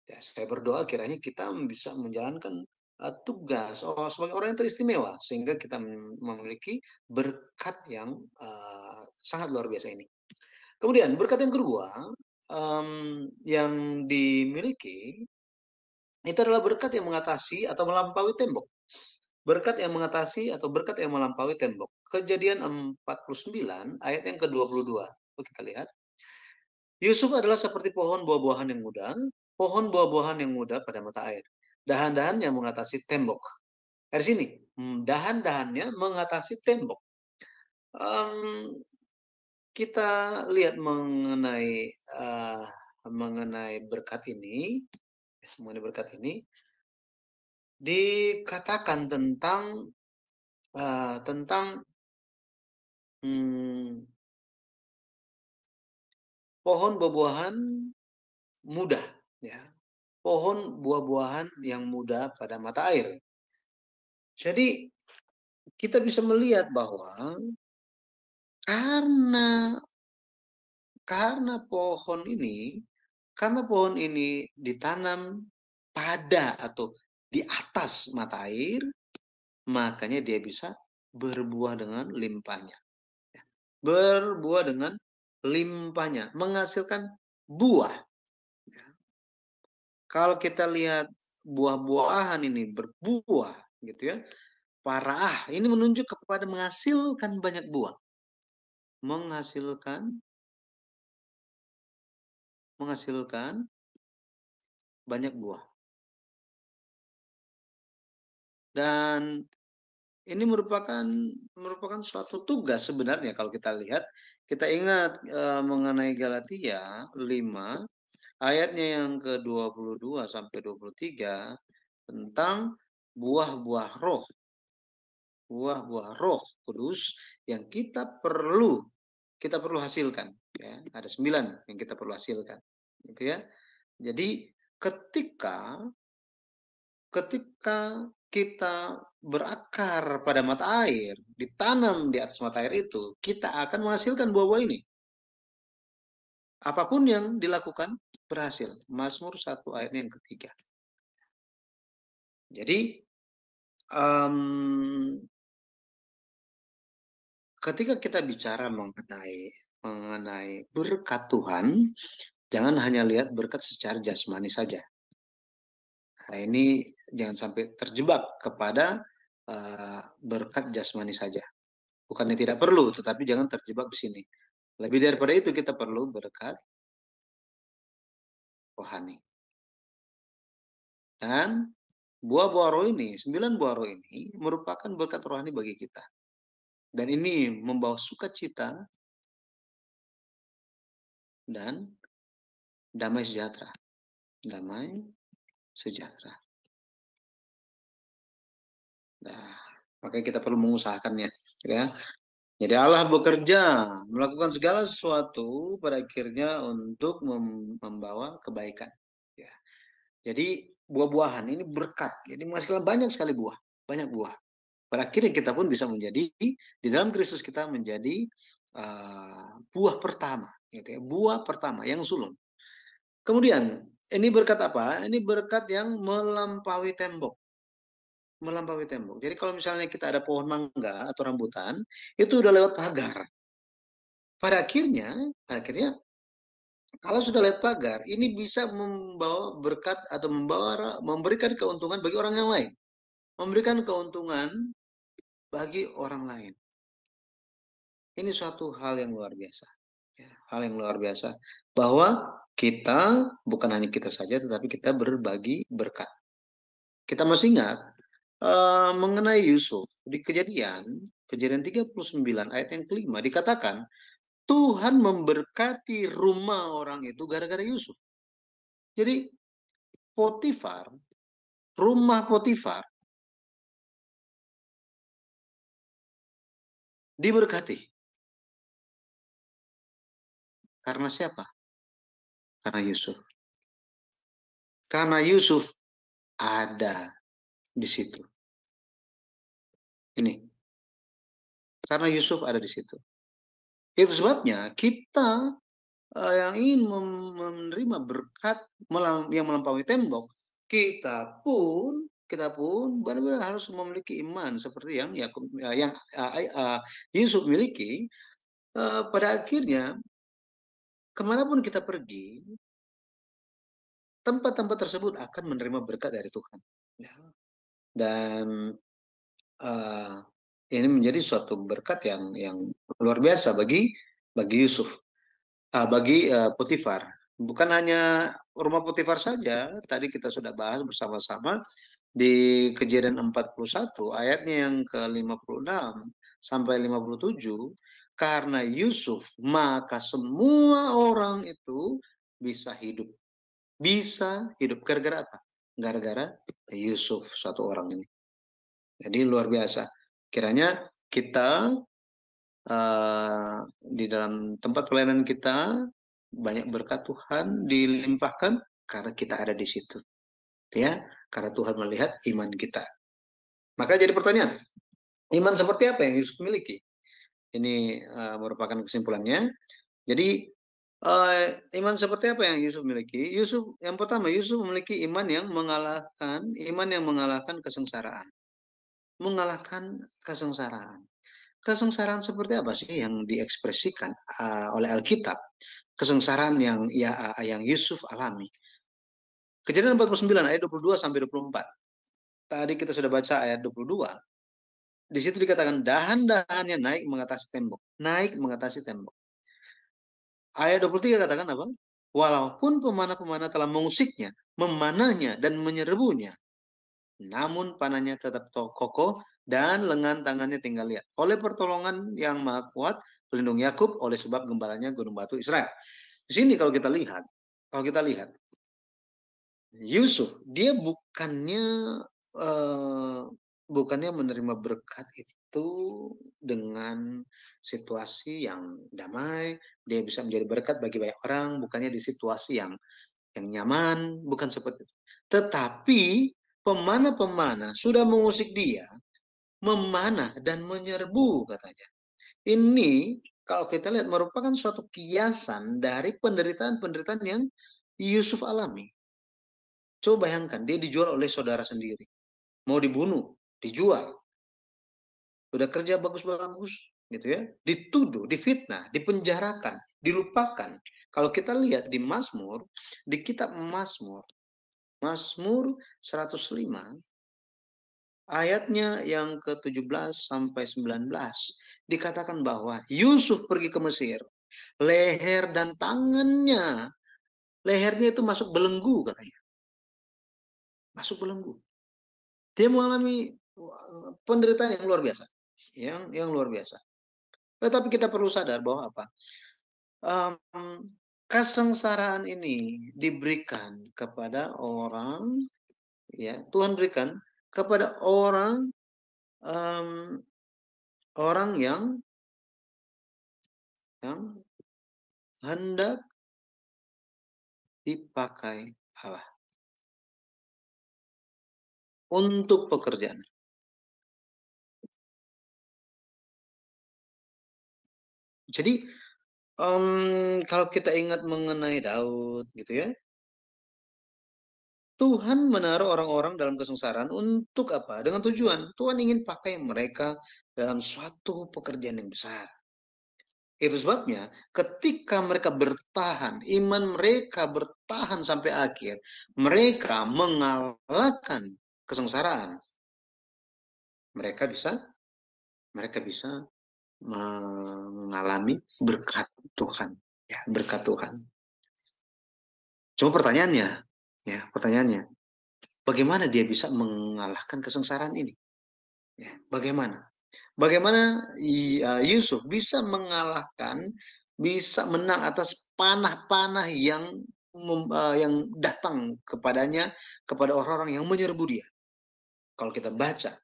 Ya, saya berdoa kiranya kita bisa menjalankan tugas sebagai orang yang teristimewa, sehingga kita memiliki berkat yang sangat luar biasa ini. Kemudian berkat yang kedua yang dimiliki itu adalah berkat yang mengatasi atau melampaui tembok. Berkat yang mengatasi atau berkat yang melampaui tembok. Kejadian 49 ayat yang ke-22. Kita lihat. Yusuf adalah seperti pohon buah-buahan yang muda pada mata air. Dahan-dahannya mengatasi tembok. Dari sini, dahan-dahannya mengatasi tembok. Kita lihat mengenai berkat ini, dikatakan tentang pohon buah-buahan muda, ya. Pohon buah-buahan yang muda pada mata air. Jadi kita bisa melihat bahwa karena pohon ini ditanam pada atau di atas mata air, makanya dia bisa berbuah dengan limpahnya. Menghasilkan buah. Kalau kita lihat buah-buahan ini berbuah, gitu ya, parah, ini menunjuk kepada menghasilkan banyak buah. Menghasilkan banyak buah. Dan ini merupakan suatu tugas sebenarnya kalau kita lihat. Kita ingat mengenai Galatia 5 ayatnya yang ke-22 sampai 23 tentang buah-buah roh. Buah-buah roh kudus yang kita perlu hasilkan, ya. Ada 9 yang kita perlu hasilkan, gitu ya. Jadi ketika kita berakar pada mata air, ditanam di atas mata air itu, kita akan menghasilkan buah-buah ini. Apapun yang dilakukan, Berhasil. Mazmur 1 ayat yang ketiga. Jadi ketika kita bicara mengenai berkat Tuhan, jangan hanya lihat berkat secara jasmani saja. Nah, ini jangan sampai terjebak kepada berkat jasmani saja. Bukannya tidak perlu, tetapi jangan terjebak di sini. Lebih daripada itu kita perlu berkat rohani. Dan buah-buah roh ini, 9 buah roh ini merupakan berkat rohani bagi kita. Dan ini membawa sukacita dan damai sejahtera. Damai sejahtera. Nah, makanya kita perlu mengusahakannya, ya. Jadi Allah bekerja melakukan segala sesuatu pada akhirnya untuk membawa kebaikan. Ya. Jadi buah-buahan ini berkat. Jadi menghasilkan banyak sekali buah, banyak buah. Pada akhirnya kita pun bisa menjadi di dalam Kristus kita menjadi buah pertama, gitu ya. Buah pertama yang sulung. Kemudian ini berkat apa? Ini berkat yang melampaui tembok. Melampaui tembok. Jadi kalau misalnya kita ada pohon mangga atau rambutan, itu udah lewat pagar. Pada akhirnya kalau sudah lewat pagar, ini bisa membawa berkat atau memberikan keuntungan bagi orang yang lain. Memberikan keuntungan bagi orang lain. Ini suatu hal yang luar biasa. Ya, hal yang luar biasa. Bahwa kita, bukan hanya kita saja, tetapi kita berbagi berkat. Kita masih ingat mengenai Yusuf. Di kejadian 39 ayat yang kelima dikatakan, Tuhan memberkati rumah orang itu gara-gara Yusuf. Jadi Potifar, rumah Potifar diberkati. Karena siapa? Karena Yusuf. Karena Yusuf ada di situ. Ini. Karena Yusuf ada di situ. Itu sebabnya kita yang ingin menerima berkat yang melampaui tembok, kita pun benar-benar harus memiliki iman seperti yang Yusuf miliki. Pada akhirnya kemanapun kita pergi, tempat-tempat tersebut akan menerima berkat dari Tuhan. Dan ini menjadi suatu berkat yang luar biasa bagi Yusuf, bagi Potifar. Bukan hanya rumah Potifar saja, tadi kita sudah bahas bersama-sama di Kejadian 41 ayatnya yang ke-56 sampai 57, karena Yusuf maka semua orang itu bisa hidup. Bisa hidup gara-gara apa? Gara-gara Yusuf, satu orang ini. Jadi luar biasa. Kiranya kita di dalam tempat pelayanan kita banyak berkat Tuhan dilimpahkan karena kita ada di situ, ya, karena Tuhan melihat iman kita. Maka jadi pertanyaan, iman seperti apa yang Yusuf miliki? Ini merupakan kesimpulannya. Jadi iman seperti apa yang Yusuf miliki? Yang pertama, Yusuf memiliki iman yang mengalahkan kesengsaraan. Mengalahkan kesengsaraan. Kesengsaraan seperti apa sih yang diekspresikan oleh Alkitab? Kesengsaraan yang Yusuf alami. Kejadian 49 ayat 22 sampai 24. Tadi kita sudah baca ayat 22. Di situ dikatakan dahan-dahannya naik mengatasi tembok. Naik mengatasi tembok. Ayat 23 katakan apa? Walaupun pemanah-pemanah telah mengusiknya, memanahnya dan menyerbunya, namun panahnya tetap kokoh dan lengan tangannya tinggal lihat. Oleh pertolongan yang maha kuat, pelindung Yakub, oleh sebab gembalanya gunung batu Israel. Di sini kalau kita lihat, Yusuf dia bukannya menerima berkat itu dengan situasi yang damai, dia bisa menjadi berkat bagi banyak orang, bukannya di situasi yang nyaman, bukan seperti itu. Tetapi pemanah-pemanah sudah mengusik dia, memanah dan menyerbu katanya. Ini kalau kita lihat merupakan suatu kiasan dari penderitaan-penderitaan yang Yusuf alami. Coba bayangkan, dia dijual oleh saudara sendiri. Mau dibunuh, dijual. Udah kerja bagus-bagus, gitu ya. Dituduh, difitnah, dipenjarakan, dilupakan. Kalau kita lihat di Mazmur, di kitab Mazmur, Mazmur 105, ayatnya yang ke-17 sampai 19, dikatakan bahwa Yusuf pergi ke Mesir, leher dan tangannya, lehernya itu masuk belenggu katanya. Masuk belenggu. Dia mengalami penderitaan yang luar biasa. Yang luar biasa. Tetapi kita perlu sadar bahwa apa? Kesengsaraan ini diberikan kepada orang, ya, Tuhan berikan kepada orang orang yang hendak dipakai Allah untuk pekerjaan. Jadi kalau kita ingat mengenai Daud, gitu ya, Tuhan menaruh orang-orang dalam kesengsaraan untuk apa? Dengan tujuan Tuhan ingin pakai mereka dalam suatu pekerjaan yang besar. Itu sebabnya ketika mereka bertahan, iman mereka bertahan sampai akhir, mereka mengalahkan kesengsaraan. Mereka bisa mengalami berkat Tuhan, ya, berkat Tuhan. Cuma pertanyaannya, bagaimana dia bisa mengalahkan kesengsaraan ini? Ya, bagaimana? Bagaimana Yusuf bisa mengalahkan, bisa menang atas panah-panah yang datang kepadanya, kepada orang-orang yang menyerbu dia? Kalau kita baca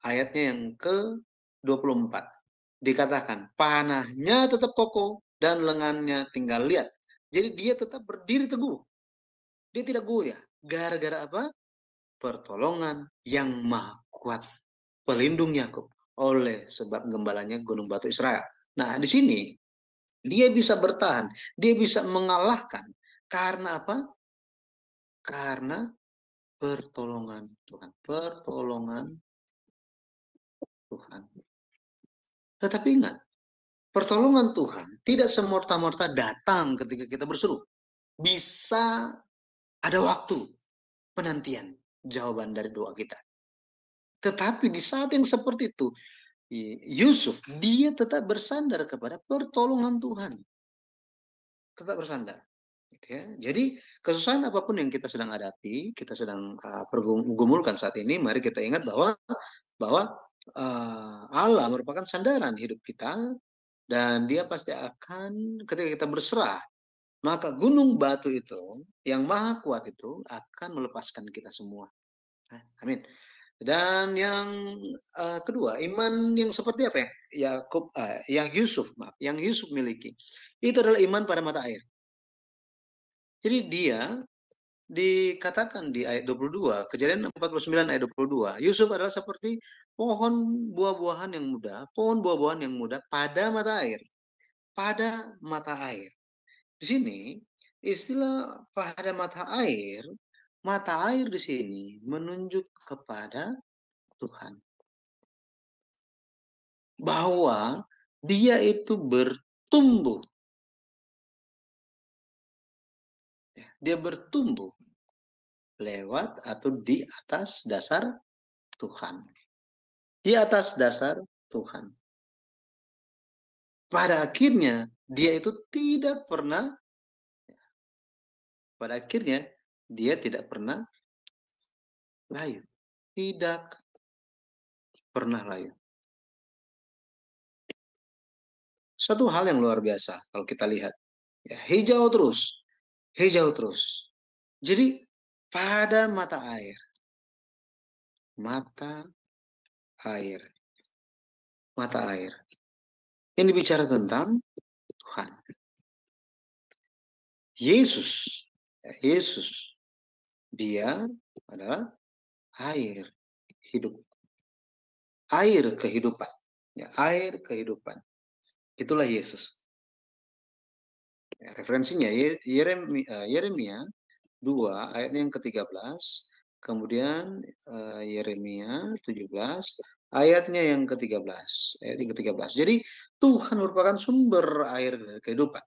ayatnya yang ke-24, dikatakan panahnya tetap kokoh dan lengannya tinggal lihat. Jadi dia tetap berdiri teguh. Dia tidak goyah. Gara-gara apa? Pertolongan yang maha kuat, pelindung Yakub, oleh sebab gembalanya gunung batu Israel. Nah, di sini dia bisa bertahan, dia bisa mengalahkan karena apa? Karena pertolongan Tuhan, pertolongan Tuhan. Tetapi ingat, pertolongan Tuhan tidak semorta-morta datang ketika kita berseru. Bisa ada waktu penantian jawaban dari doa kita. Tetapi di saat yang seperti itu, Yusuf, dia tetap bersandar kepada pertolongan Tuhan. Tetap bersandar. Ya. Jadi kesusahan apapun yang kita sedang hadapi, kita sedang pergumulkan saat ini, mari kita ingat bahwa Allah merupakan sandaran hidup kita, dan dia pasti akan, ketika kita berserah, maka gunung batu itu yang maha kuat itu akan melepaskan kita semua. Amin. Dan yang kedua, iman yang seperti apa ya? Yang Yusuf miliki, itu adalah iman pada mata air. Jadi dia dikatakan di ayat 22, Kejadian 49 ayat 22, Yusuf adalah seperti pohon buah-buahan yang muda, pada mata air. Pada mata air. Di sini istilah pada mata air di sini menunjuk kepada Tuhan. Bahwa dia itu bertumbuh. Dia bertumbuh lewat atau di atas dasar Tuhan. Di atas dasar Tuhan. Pada akhirnya dia itu tidak pernah layu. Tidak pernah layu. Satu hal yang luar biasa kalau kita lihat. Ya, hijau terus. Jadi pada mata air. Ini bicara tentang Tuhan. Yesus, dia adalah air hidup. Air kehidupan. Ya, air kehidupan. Itulah Yesus. Ya, referensinya Yeremia 2 ayatnya yang ke-13, kemudian Yeremia 17 ayatnya yang ke-13, ayat yang ke-13. Jadi Tuhan merupakan sumber air dari kehidupan.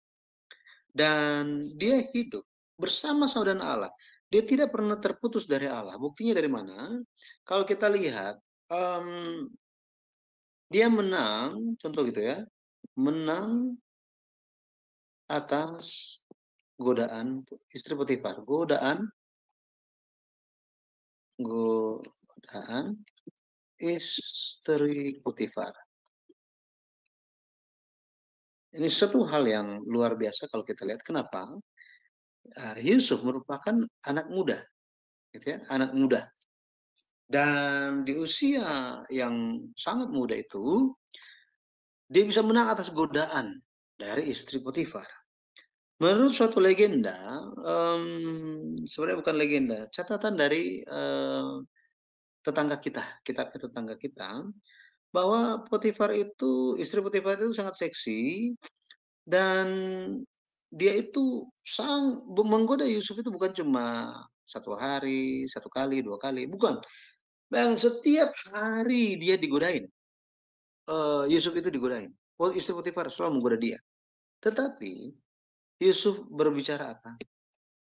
Dan dia hidup bersama-sama dengan Allah. Dia tidak pernah terputus dari Allah. Buktinya dari mana? Kalau kita lihat, dia menang, contoh gitu ya, menang atas godaan istri Potifar, godaan istri Potifar. Ini suatu hal yang luar biasa kalau kita lihat. Kenapa? Yusuf merupakan anak muda, gitu ya, anak muda. Dan di usia yang sangat muda itu, dia bisa menang atas godaan dari istri Potifar. Menurut suatu legenda, sebenarnya bukan legenda, catatan dari tetangga kita, kitab tetangga kita, bahwa Potifar itu, istri Potifar itu sangat seksi, dan dia itu menggoda Yusuf itu bukan cuma 1 hari, 1 kali, 2 kali, bukan. Dan setiap hari dia digodain. Yusuf itu digodain. Istri Potifar selalu menggoda dia. Tetapi Yusuf berbicara apa?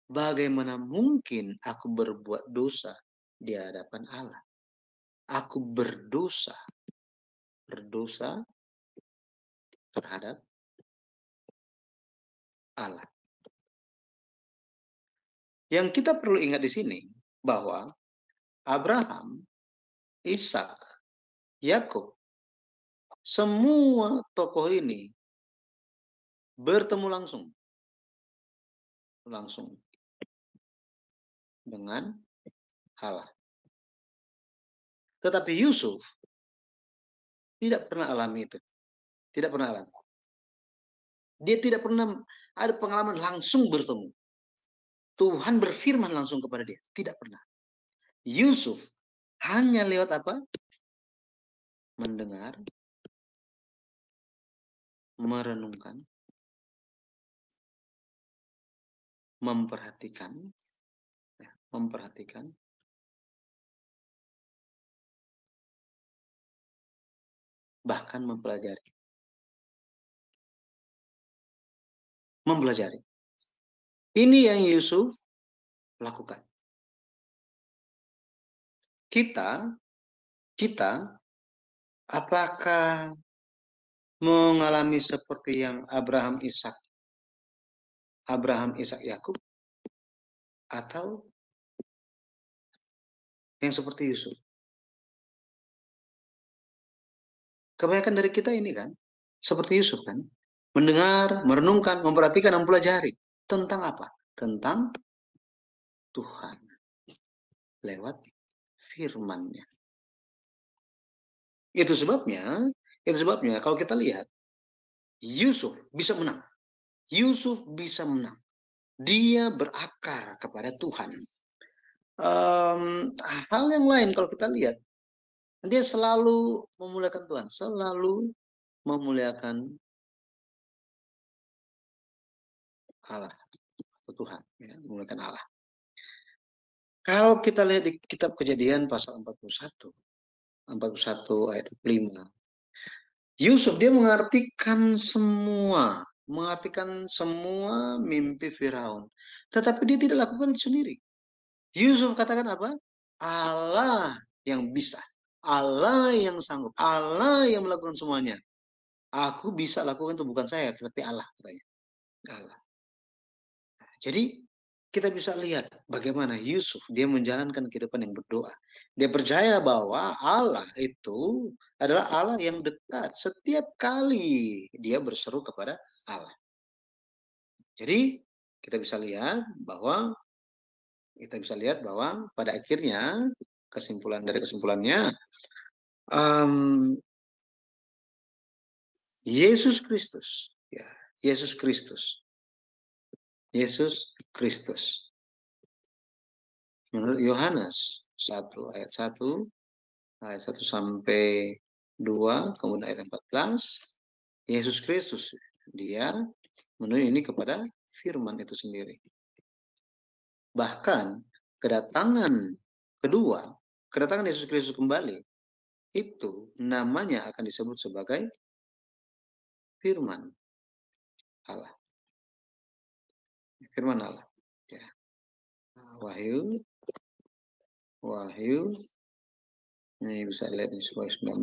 Bagaimana mungkin aku berbuat dosa di hadapan Allah? Aku berdosa terhadap Allah. Yang kita perlu ingat di sini bahwa Abraham, Ishak, Yakub, semua tokoh ini bertemu langsung dengan Allah. Tetapi Yusuf tidak pernah alami itu. Tidak pernah alami. Dia tidak pernah ada pengalaman langsung bertemu. Tuhan berfirman langsung kepada dia. Tidak pernah. Yusuf hanya lewat apa? Mendengar, merenungkan, memperhatikan, bahkan mempelajari. Ini yang Yusuf lakukan. Kita apakah mengalami seperti yang Abraham, Ishak, Yakub, atau yang seperti Yusuf? Kebanyakan dari kita ini kan seperti Yusuf kan, mendengar, merenungkan, memperhatikan, mempelajari tentang apa? Tentang Tuhan lewat firman-Nya. Itu sebabnya kalau kita lihat Yusuf bisa menang. Dia berakar kepada Tuhan. Hal yang lain kalau kita lihat, dia selalu memuliakan Tuhan, selalu memuliakan Allah atau Tuhan, ya, memuliakan Allah. Kalau kita lihat di kitab Kejadian pasal 41 ayat 5, Yusuf dia mengartikan semua mimpi Firaun, tetapi dia tidak lakukan itu sendiri. Yusuf katakan apa? Allah yang bisa, Allah yang sanggup, Allah yang melakukan semuanya. Aku bisa lakukan itu bukan saya, tetapi Allah, katanya. Allah. Jadi kita bisa lihat bagaimana Yusuf dia menjalankan kehidupan yang berdoa. Dia percaya bahwa Allah itu adalah Allah yang dekat. Setiap kali dia berseru kepada Allah. Jadi kita bisa lihat bahwa pada akhirnya kesimpulannya Yesus Kristus. Menurut Yohanes 1 ayat 1 sampai 2, kemudian ayat 14, Yesus Kristus dia Menuju ini kepada firman itu sendiri. Bahkan kedatangan kedua, kedatangan Yesus Kristus kembali, itu namanya akan disebut sebagai firman Allah. Firman Allah. Ya. Wahyu, ini bisa lihat di 19,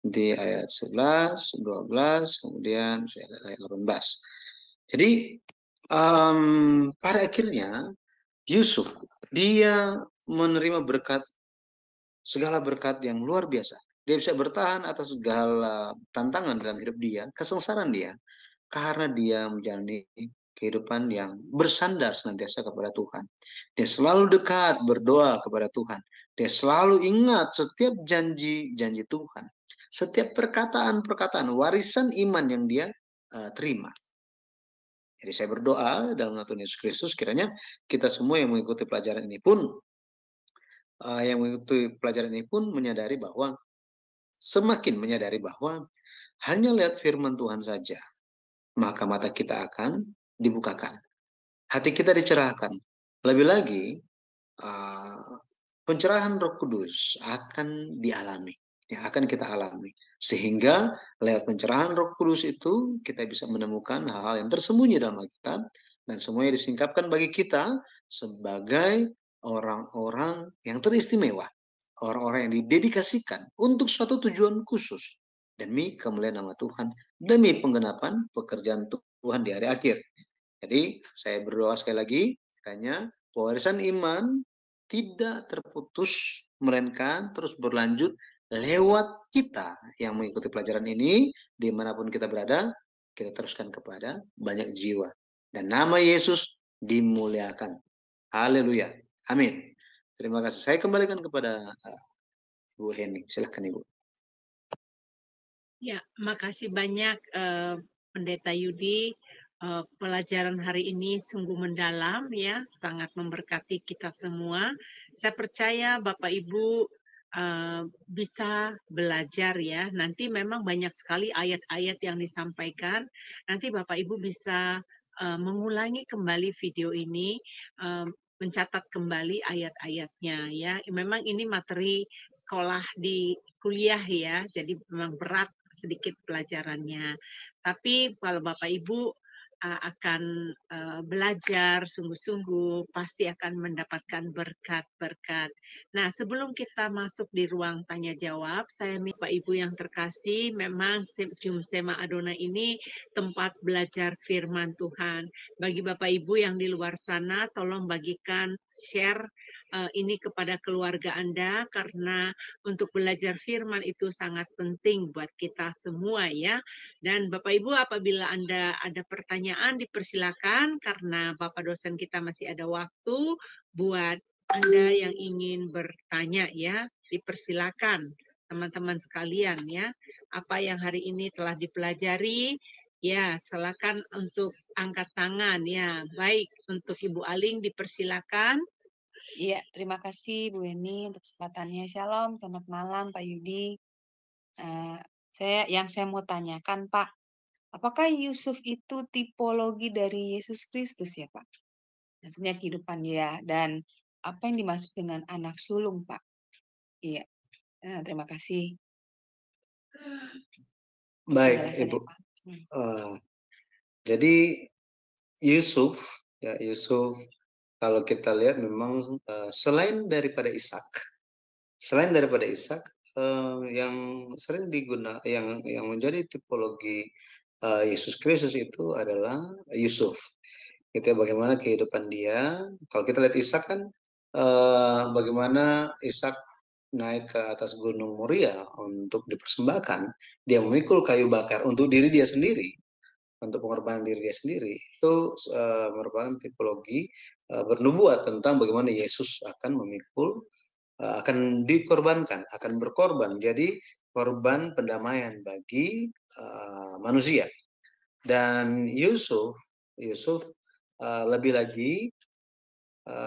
di ayat 11, 12, kemudian ayat 18. Jadi pada akhirnya Yusuf, dia menerima berkat, segala berkat yang luar biasa. Dia bisa bertahan atas segala tantangan dalam hidup dia, kesengsaraan dia, karena dia menjalani kehidupan yang bersandar senantiasa kepada Tuhan. Dia selalu dekat berdoa kepada Tuhan. Dia selalu ingat setiap janji-janji Tuhan. Setiap perkataan-perkataan, warisan iman yang dia terima. Jadi saya berdoa dalam nama Tuhan Yesus Kristus, kiranya kita semua yang mengikuti pelajaran ini pun menyadari bahwa, semakin menyadari bahwa hanya lihat firman Tuhan saja, maka mata kita akan dibukakan. Hati kita dicerahkan. Lebih lagi, pencerahan Roh Kudus akan dialami, yang akan kita alami. Sehingga lewat pencerahan Roh Kudus itu kita bisa menemukan hal-hal yang tersembunyi dalam Alkitab, dan semuanya disingkapkan bagi kita sebagai orang-orang yang teristimewa, orang-orang yang didedikasikan untuk suatu tujuan khusus demi kemuliaan nama Tuhan, demi penggenapan pekerjaan Tuhan di hari akhir. Jadi saya berdoa sekali lagi, kiranya warisan iman tidak terputus, melainkan terus berlanjut lewat kita yang mengikuti pelajaran ini, dimanapun kita berada, kita teruskan kepada banyak jiwa. Dan nama Yesus dimuliakan. Haleluya. Amin. Terima kasih. Saya kembalikan kepada Ibu Heni. Silahkan Ibu. Ya, makasih banyak Pendeta Yudi. Pelajaran hari ini sungguh mendalam ya, sangat memberkati kita semua. Saya percaya Bapak Ibu bisa belajar ya. Nanti memang banyak sekali ayat-ayat yang disampaikan. Nanti Bapak Ibu bisa mengulangi kembali video ini, mencatat kembali ayat-ayatnya ya. Memang ini materi sekolah di kuliah ya, jadi memang berat sedikit pelajarannya. Tapi kalau Bapak Ibu akan belajar sungguh-sungguh, pasti akan mendapatkan berkat-berkat. Nah, sebelum kita masuk di ruang tanya jawab, saya minta Bapak Ibu yang terkasih, memang Zoom Sema Adonai ini tempat belajar firman Tuhan. Bagi Bapak Ibu yang di luar sana, tolong bagikan share ini kepada keluarga Anda, karena untuk belajar firman itu sangat penting buat kita semua ya. Dan Bapak Ibu, apabila Anda ada pertanyaan, dipersilakan, karena Bapak dosen kita masih ada waktu buat Anda yang ingin bertanya ya, dipersilakan teman-teman sekalian ya. Apa yang hari ini telah dipelajari, ya silakan untuk angkat tangan ya. Baik, untuk Ibu Aling dipersilakan. Iya, terima kasih Bu Eni untuk kesempatannya. Shalom, selamat malam Pak Yudi. Saya mau tanyakan Pak, apakah Yusuf itu tipologi dari Yesus Kristus ya Pak? Maksudnya kehidupan dia, dan apa yang dimaksud dengan anak sulung Pak? Iya, terima kasih. Baik Ibu. Jadi Yusuf kalau kita lihat memang selain daripada Ishak yang sering yang menjadi tipologi Yesus Kristus itu adalah Yusuf. Itu bagaimana kehidupan dia. Kalau kita lihat Ishak kan bagaimana Ishak naik ke atas Gunung Moria untuk dipersembahkan, dia memikul kayu bakar untuk diri dia sendiri, untuk pengorbanan diri dia sendiri. Itu merupakan tipologi bernubuat tentang bagaimana Yesus akan memikul, akan dikorbankan, akan berkorban, jadi korban pendamaian bagi manusia. Dan Yusuf lebih lagi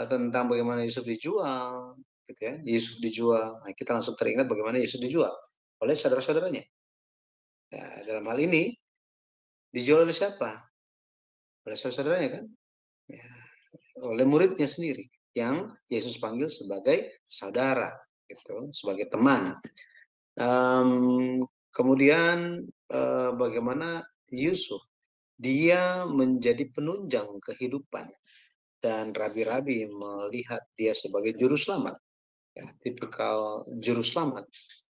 tentang bagaimana Yusuf dijual, gitu ya. Yusuf dijual, nah, kita langsung teringat bagaimana Yusuf dijual oleh saudara-saudaranya. Ya, dalam hal ini dijual oleh siapa? oleh saudara-saudaranya kan, ya, oleh muridnya sendiri yang Yesus panggil sebagai saudara, gitu, sebagai teman. Kemudian bagaimana Yusuf, dia menjadi penunjang kehidupan dan rabi-rabi melihat dia sebagai juru selamat, ya, tipikal juru selamat.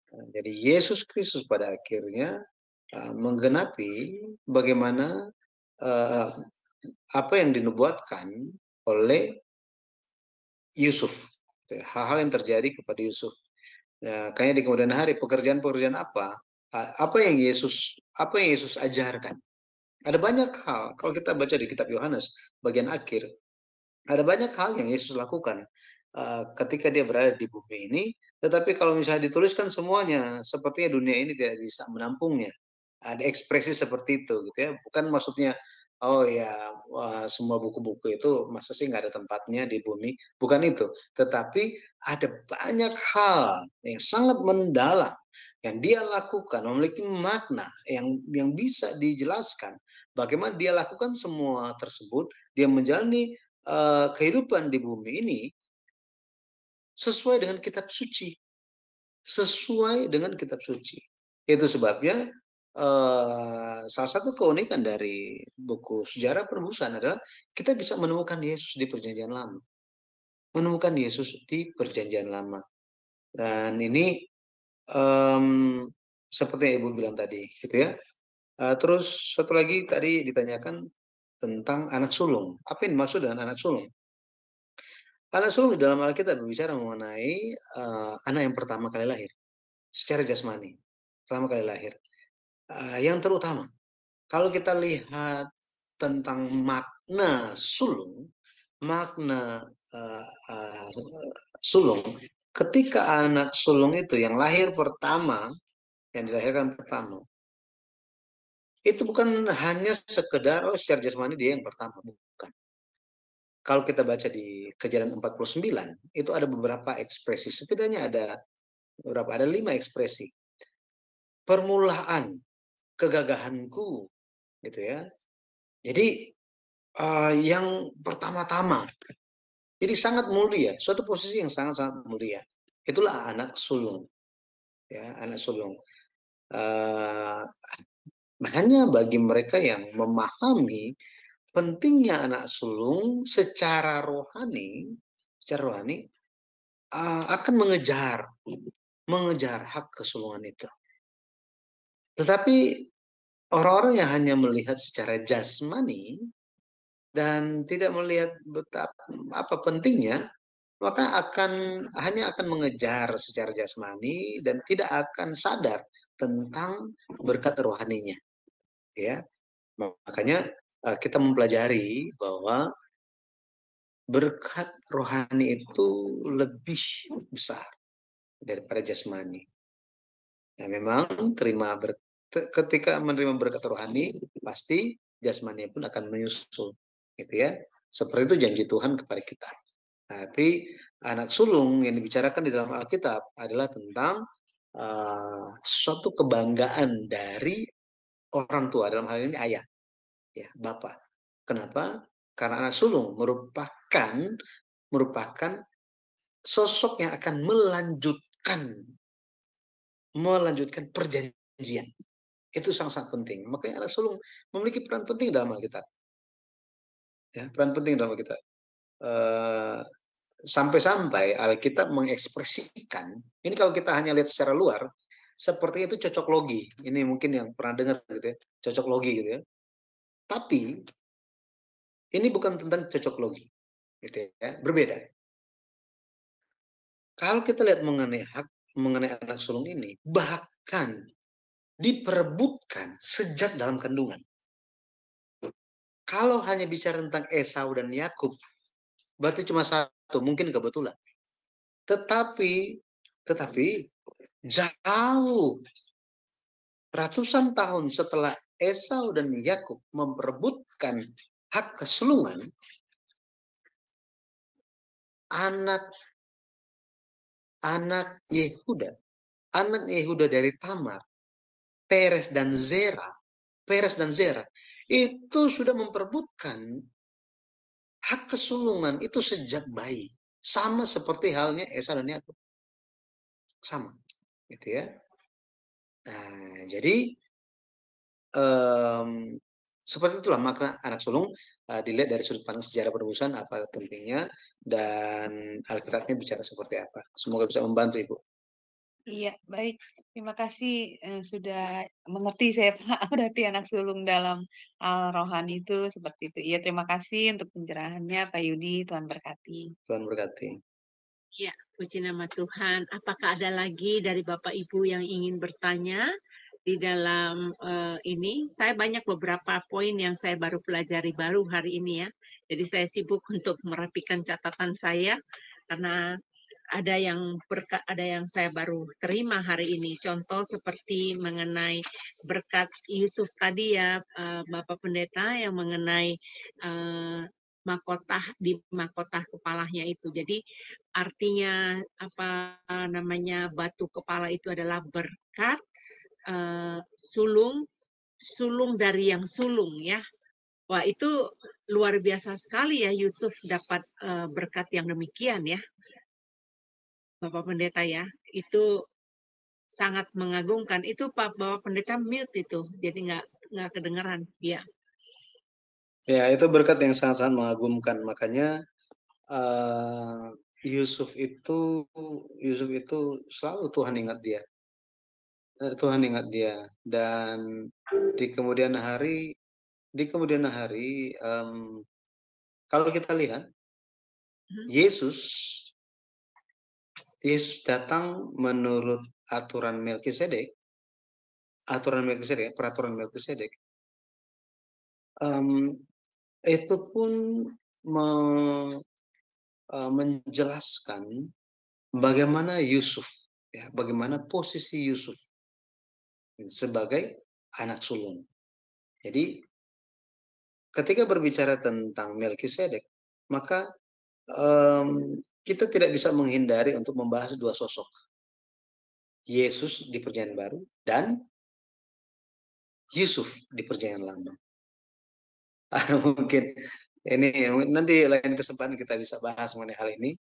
Jadi Yesus Kristus pada akhirnya menggenapi bagaimana apa yang dinubuatkan oleh Yusuf, hal-hal yang terjadi kepada Yusuf. Nah, kayaknya di kemudian hari pekerjaan-pekerjaan apa yang Yesus ajarkan. Ada banyak hal kalau kita baca di kitab Yohanes bagian akhir, ada banyak hal yang Yesus lakukan ketika dia berada di bumi ini. Tetapi kalau misalnya dituliskan semuanya, sepertinya dunia ini tidak bisa menampungnya. Ada ekspresi seperti itu, gitu ya. Bukan maksudnya, oh ya, semua buku-buku itu masa sih nggak ada tempatnya di bumi. Bukan itu. Tetapi ada banyak hal yang sangat mendalam yang dia lakukan, memiliki makna yang bisa dijelaskan. Bagaimana dia lakukan semua tersebut, dia menjalani kehidupan di bumi ini sesuai dengan kitab suci. Sesuai dengan kitab suci. Itu sebabnya salah satu keunikan dari buku sejarah penebusan adalah kita bisa menemukan Yesus di perjanjian lama. Menemukan Yesus di perjanjian lama. Dan ini seperti yang Ibu bilang tadi, gitu ya. Terus satu lagi tadi ditanyakan tentang anak sulung. Apa yang dimaksud dengan anak sulung? Anak sulung di dalam Alkitab berbicara mengenai anak yang pertama kali lahir secara jasmani, pertama kali lahir. Yang terutama, kalau kita lihat tentang makna sulung, sulung, ketika anak sulung itu yang lahir pertama, yang dilahirkan pertama, itu bukan hanya sekedar secara jasmani dia yang pertama, bukan. Kalau kita baca di Kejadian 49, itu ada beberapa ekspresi, setidaknya ada 5 ekspresi. Permulaan kegagahanku, gitu ya. Jadi yang pertama-tama, jadi sangat mulia, suatu posisi yang sangat-sangat mulia. Itulah anak sulung, ya, anak sulung. Makanya bagi mereka yang memahami pentingnya anak sulung secara rohani akan mengejar hak kesulungan itu. Tetapi orang-orang yang hanya melihat secara jasmani dan tidak melihat apa pentingnya, maka hanya akan mengejar secara jasmani dan tidak akan sadar tentang berkat rohaninya, ya. Makanya kita mempelajari bahwa berkat rohani itu lebih besar daripada jasmani. Ya, memang ketika menerima berkat rohani, pasti jasmani pun akan menyusul, gitu ya. Seperti itu janji Tuhan kepada kita. Tapi anak sulung yang dibicarakan di dalam Alkitab adalah tentang suatu kebanggaan dari orang tua, dalam hal ini ayah, ya, bapak. Kenapa? Karena anak sulung merupakan sosok yang akan melanjutkan perjanjian. Itu sangat-sangat penting. Makanya anak sulung memiliki peran penting dalam Alkitab. Ya, peran penting dalam Alkitab. Sampai-sampai Alkitab mengekspresikan, ini kalau kita hanya lihat secara luar, seperti itu cocok logi. Ini mungkin yang pernah dengar gitu ya, cocok logi gitu ya. Tapi ini bukan tentang cocok logi, gitu ya, berbeda. Kalau kita lihat mengenai anak sulung ini, bahkan diperebutkan sejak dalam kandungan. Kalau hanya bicara tentang Esau dan Yakub, berarti cuma satu, mungkin kebetulan. Tetapi jauh ratusan tahun setelah Esau dan Yakub memperebutkan hak kesulungan, anak Yehuda dari Tamar, Peres dan Zera itu sudah memperebutkan hak kesulungan itu sejak bayi. Sama seperti halnya Esa dan Yakub. Sama. Gitu ya. Nah, jadi seperti itulah makna anak sulung dilihat dari sudut pandang sejarah penebusan apa pentingnya dan Alkitabnya bicara seperti apa. Semoga bisa membantu Ibu. Iya, baik. Terima kasih sudah mengerti saya, Pak. Berarti anak sulung dalam hal rohani itu seperti itu. Iya, terima kasih untuk pencerahannya, Pak Yudi. Tuhan berkati. Tuhan berkati. Ya, puji nama Tuhan. Apakah ada lagi dari Bapak Ibu yang ingin bertanya di dalam ini? Saya banyak beberapa poin yang saya baru pelajari baru hari ini ya. Jadi saya sibuk untuk merapikan catatan saya karena ada yang saya baru terima hari ini. Contoh seperti mengenai berkat Yusuf tadi ya, Bapak Pendeta, yang mengenai di mahkota kepalanya itu. Jadi artinya apa namanya batu kepala itu adalah berkat, sulung dari yang sulung ya. Wah, itu luar biasa sekali ya Yusuf dapat berkat yang demikian ya, Bapak Pendeta ya. Itu sangat mengagumkan. Itu Bapak Pendeta mute itu, jadi nggak kedengeran. Ya. Ya, itu berkat yang sangat-sangat mengagumkan. Makanya Yusuf itu selalu Tuhan ingat dia. Tuhan ingat dia. Dan di kemudian hari kalau kita lihat Yesus datang menurut peraturan Melkisedek, itu pun menjelaskan bagaimana Yusuf, ya, bagaimana posisi Yusuf sebagai anak sulung. Jadi ketika berbicara tentang Melkisedek, maka kita tidak bisa menghindari untuk membahas dua sosok. Yesus di Perjanjian Baru dan Yusuf di Perjanjian Lama. Mungkin ini nanti lain kesempatan kita bisa bahas mengenai hal ini.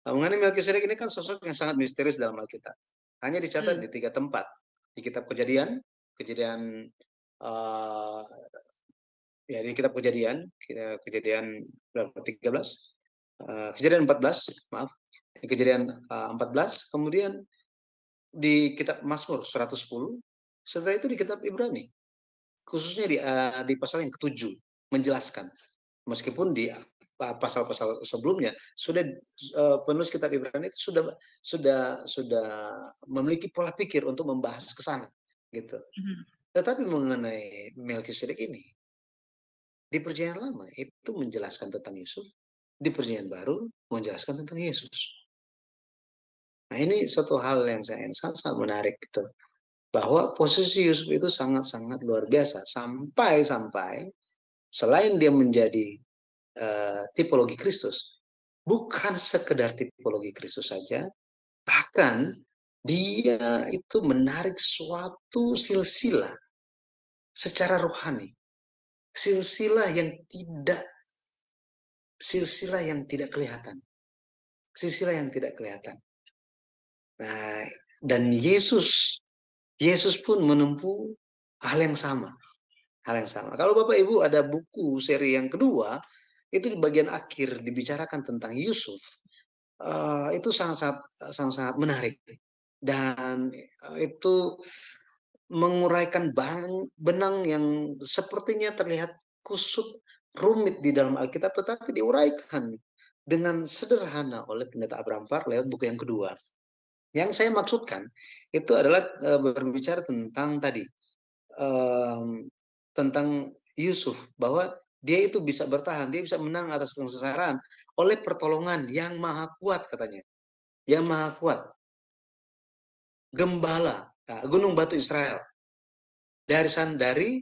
Mengenai Melkisedek ini kan sosok yang sangat misterius dalam Alkitab. Hanya dicatat di 3 tempat. Di kitab Kejadian ya di kitab Kejadian berapa? 13. Kejadian 14, maaf. Kejadian 14, kemudian di kitab Mazmur 110, setelah itu di kitab Ibrani. Khususnya di pasal yang ke-7 menjelaskan. Meskipun di pasal-pasal sebelumnya sudah penulis kitab Ibrani itu sudah memiliki pola pikir untuk membahas ke sana gitu. Tetapi mengenai Melkisedek ini di Perjanjian Lama itu menjelaskan tentang Yusuf, di Perjanjian Baru menjelaskan tentang Yesus. Nah, ini suatu hal yang sangat menarik gitu. Bahwa posisi Yusuf itu sangat-sangat luar biasa sampai selain dia menjadi tipologi Kristus, bukan sekedar tipologi Kristus saja, bahkan dia itu menarik suatu silsilah secara rohani, silsilah yang tidak kelihatan. Nah, dan Yesus pun menempuh hal yang sama. Kalau Bapak Ibu ada buku seri yang kedua, itu di bagian akhir dibicarakan tentang Yusuf. Itu sangat menarik. Dan itu menguraikan benang yang sepertinya terlihat kusut, rumit di dalam Alkitab, tetapi diuraikan dengan sederhana oleh Pendeta Abraham Parr lewat buku yang kedua. Yang saya maksudkan itu adalah berbicara tentang tadi tentang Yusuf, bahwa dia itu bisa bertahan, dia bisa menang atas kesengsaraan oleh pertolongan yang maha kuat katanya, yang maha kuat, gembala Gunung Batu Israel, dari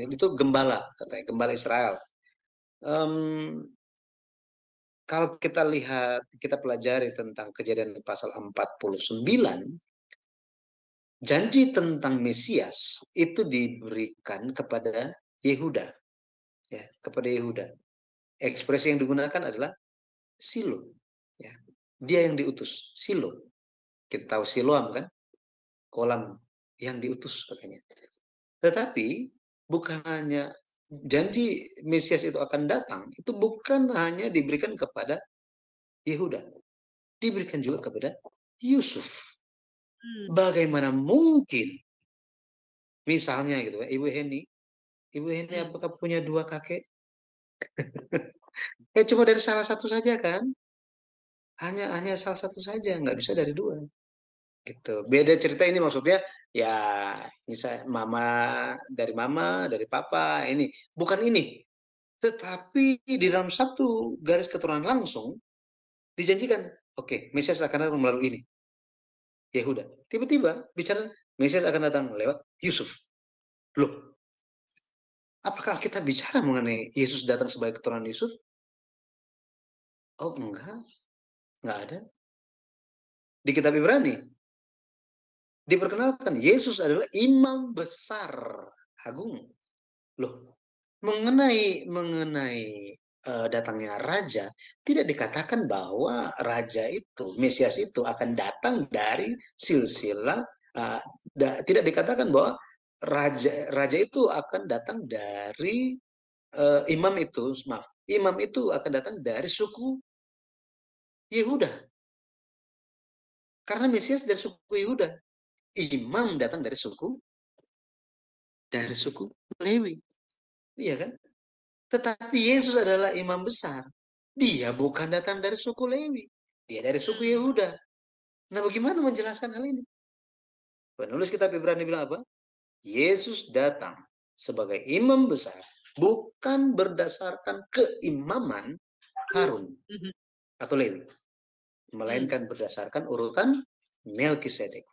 itu gembala katanya, gembala Israel. Kalau kita lihat, kita pelajari tentang Kejadian pasal 49, janji tentang Mesias itu diberikan kepada Yehuda, ya, kepada Yehuda. Ekspresi yang digunakan adalah Silo, ya. Dia yang diutus, Silo. Kita tahu Siloam kan, kolam yang diutus katanya. Tetapi bukan hanya janji Mesias itu akan datang, itu bukan hanya diberikan kepada Yehuda, diberikan juga kepada Yusuf. Bagaimana mungkin, misalnya gitu, Ibu Heni apakah punya 2 kakek? Cuma dari salah satu saja kan? Hanya salah satu saja, nggak bisa dari 2. Gitu. Beda cerita ini maksudnya ya misalnya mama, dari papa, ini. Bukan ini. Tetapi di dalam satu garis keturunan langsung dijanjikan, oke, Mesias akan datang melalui ini. Yehuda. Tiba-tiba bicara Mesias akan datang lewat Yusuf. Loh, apakah kita bicara mengenai Yesus datang sebagai keturunan Yusuf? Oh, enggak ada. Di kitab Ibrani diperkenalkan Yesus adalah imam besar agung. Loh, mengenai datangnya raja, tidak dikatakan bahwa raja itu, Mesias itu akan datang dari silsilah, tidak dikatakan bahwa raja itu akan datang dari imam itu akan datang dari suku Yehuda. Karena Mesias dari suku Yehuda, imam datang dari suku Lewi. Iya kan? Tetapi Yesus adalah imam besar. Dia bukan datang dari suku Lewi. Dia dari suku Yehuda. Nah, bagaimana menjelaskan hal ini? Penulis kitab Ibrani bilang apa? Yesus datang sebagai imam besar bukan berdasarkan keimaman Harun atau Lewi, melainkan berdasarkan urutan Melkisedek.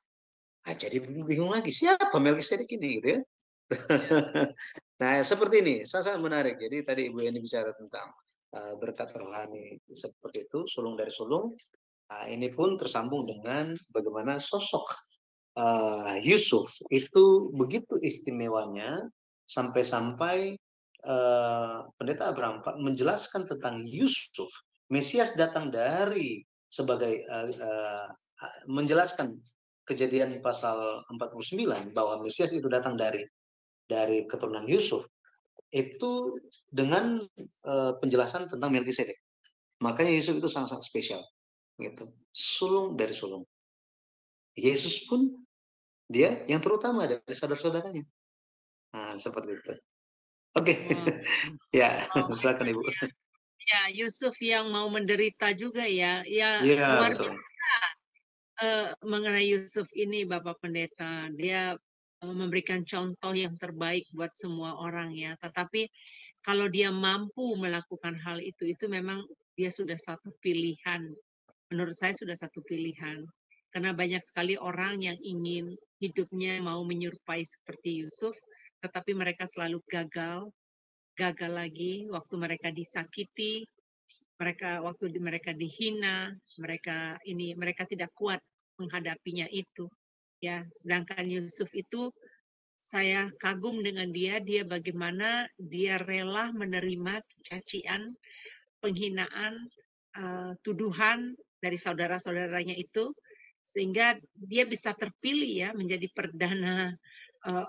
Jadi bingung lagi, siapa Melkisedek ini gitu ya? Nah, seperti ini, sangat menarik. Jadi tadi Ibu Eni bicara tentang berkat rohani seperti itu, sulung dari sulung. Ini pun tersambung dengan bagaimana sosok Yusuf itu begitu istimewanya sampai-sampai Pendeta Abraham menjelaskan tentang Yusuf. Mesias datang dari sebagai menjelaskan Kejadian pasal 49 bahwa Mesias itu datang dari keturunan Yusuf itu dengan penjelasan tentang Melkisedek. Makanya Yusuf itu sangat-sangat spesial, gitu. Sulung dari sulung. Yesus pun dia yang terutama dari saudara-saudaranya. Nah, seperti itu. Oke. Ya, silakan Ibu. Ya, Yusuf yang mau menderita juga ya. Ya, Iya, luar betul. biasa mengenai Yusuf ini, Bapak Pendeta. Dia memberikan contoh yang terbaik buat semua orang ya. Tetapi kalau dia mampu melakukan hal itu memang dia sudah satu pilihan. Menurut saya sudah satu pilihan. Karena banyak sekali orang yang ingin hidupnya mau menyerupai seperti Yusuf, tetapi mereka selalu gagal lagi waktu mereka disakiti, waktu mereka dihina, mereka tidak kuat menghadapinya itu. Ya, sedangkan Yusuf itu saya kagum dengan dia bagaimana dia rela menerima cacian, penghinaan, tuduhan dari saudara-saudaranya itu, sehingga dia bisa terpilih ya menjadi perdana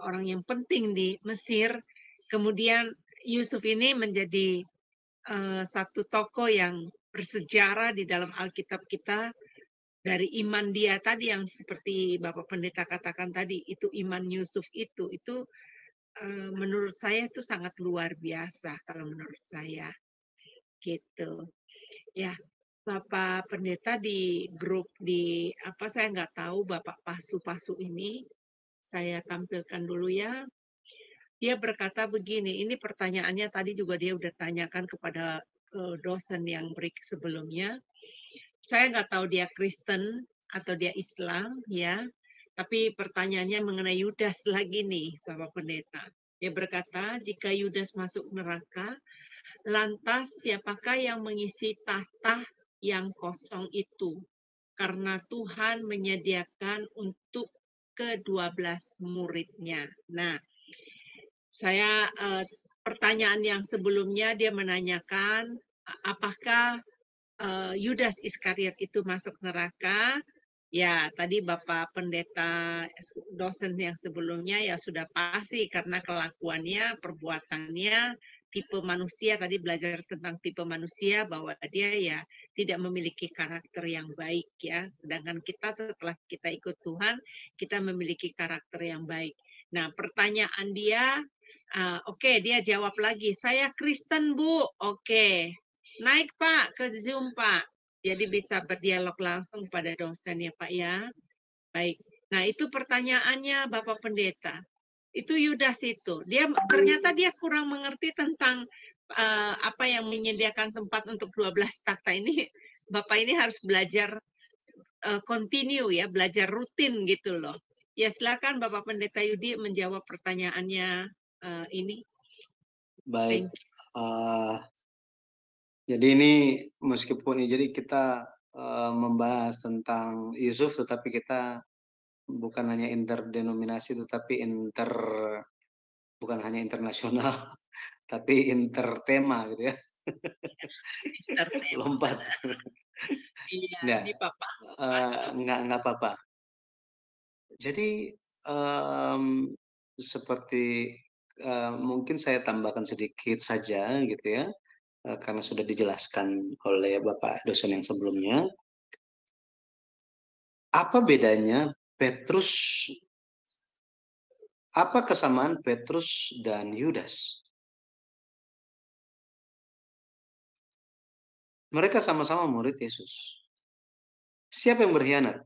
orang yang penting di Mesir. Kemudian Yusuf ini menjadi satu tokoh yang bersejarah di dalam Alkitab kita, dari iman dia tadi yang seperti Bapak Pendeta katakan tadi, itu iman Yusuf itu menurut saya itu sangat luar biasa kalau menurut saya. Gitu. Ya, Bapak Pendeta di grup saya nggak tahu Bapak Pasu-Pasu ini, saya tampilkan dulu ya. Dia berkata begini, ini pertanyaannya tadi juga dia udah tanyakan kepada dosen yang break sebelumnya. Saya nggak tahu dia Kristen atau dia Islam ya, tapi pertanyaannya mengenai Yudas lagi nih, Bapak Pendeta. Dia berkata, jika Yudas masuk neraka, lantas siapakah yang mengisi tahta yang kosong itu? Karena Tuhan menyediakan untuk ke-12 muridnya. Nah, saya pertanyaan yang sebelumnya dia menanyakan apakah Yudas Iskariot itu masuk neraka. Ya, tadi Bapak Pendeta dosen yang sebelumnya ya sudah pasti karena kelakuannya, perbuatannya, tipe manusia, tadi belajar tentang tipe manusia bahwa dia ya tidak memiliki karakter yang baik ya. Sedangkan kita setelah kita ikut Tuhan, kita memiliki karakter yang baik. Nah, pertanyaan dia, oke, dia jawab lagi, saya Kristen Bu, oke. Naik Pak ke Zoom Pak. Jadi bisa berdialog langsung pada dosen ya Pak ya. Baik. Nah itu pertanyaannya Bapak Pendeta. Itu Yudas itu. Ternyata dia kurang mengerti tentang apa yang menyediakan tempat untuk 12 takhta ini. Bapak ini harus belajar continue ya, belajar rutin gitu loh. Ya silakan Bapak Pendeta Yudi menjawab pertanyaannya ini. Baik. Jadi ini meskipun jadi kita membahas tentang Yusuf, tetapi kita bukan hanya interdenominasi, tetapi bukan hanya internasional, tapi intertema gitu ya. Lompat. Iya, ini Papa. Nggak apa-apa. Jadi seperti mungkin saya tambahkan sedikit saja gitu ya, karena sudah dijelaskan oleh Bapak dosen yang sebelumnya. Apa bedanya Petrus? Apa kesamaan Petrus dan Yudas? Mereka sama-sama murid Yesus. Siapa yang berkhianat?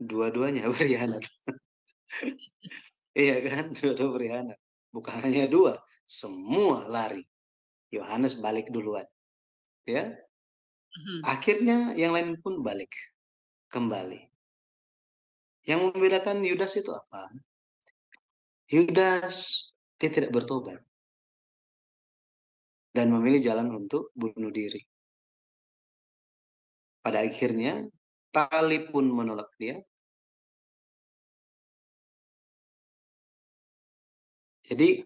Dua-duanya berkhianat. Iya kan? Dua-dua berkhianat. Bukan hanya dua, semua lari. Yohanes balik duluan. Ya. Akhirnya yang lain pun balik kembali. Yang membedakan Yudas itu apa? Yudas dia tidak bertobat dan memilih jalan untuk bunuh diri. Pada akhirnya tali pun menolak dia. Jadi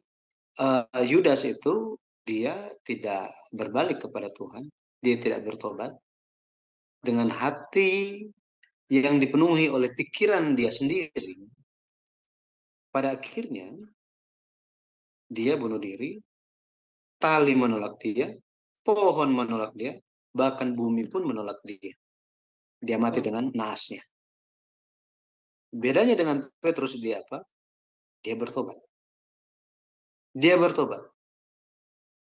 Yudas itu dia tidak berbalik kepada Tuhan, dia tidak bertobat dengan hati yang dipenuhi oleh pikiran dia sendiri. Pada akhirnya dia bunuh diri, tali menolak dia, pohon menolak dia, bahkan bumi pun menolak dia. Dia mati dengan naasnya. Bedanya dengan Petrus dia apa? Dia bertobat. Dia bertobat.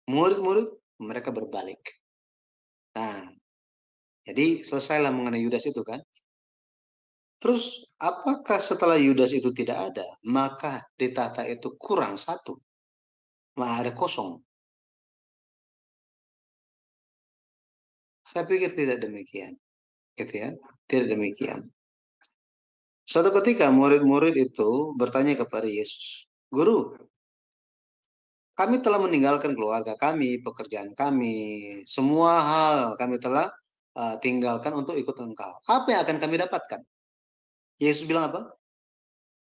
Murid-murid mereka berbalik. Nah, jadi selesailah mengenai Yudas itu kan. Terus apakah setelah Yudas itu tidak ada, maka di tahta itu kurang satu, maka ada kosong? Saya pikir tidak demikian, gitu ya, tidak demikian. Suatu ketika murid-murid itu bertanya kepada Yesus, Guru, kami telah meninggalkan keluarga kami, pekerjaan kami, semua hal kami telah tinggalkan untuk ikut Engkau. Apa yang akan kami dapatkan? Yesus bilang apa?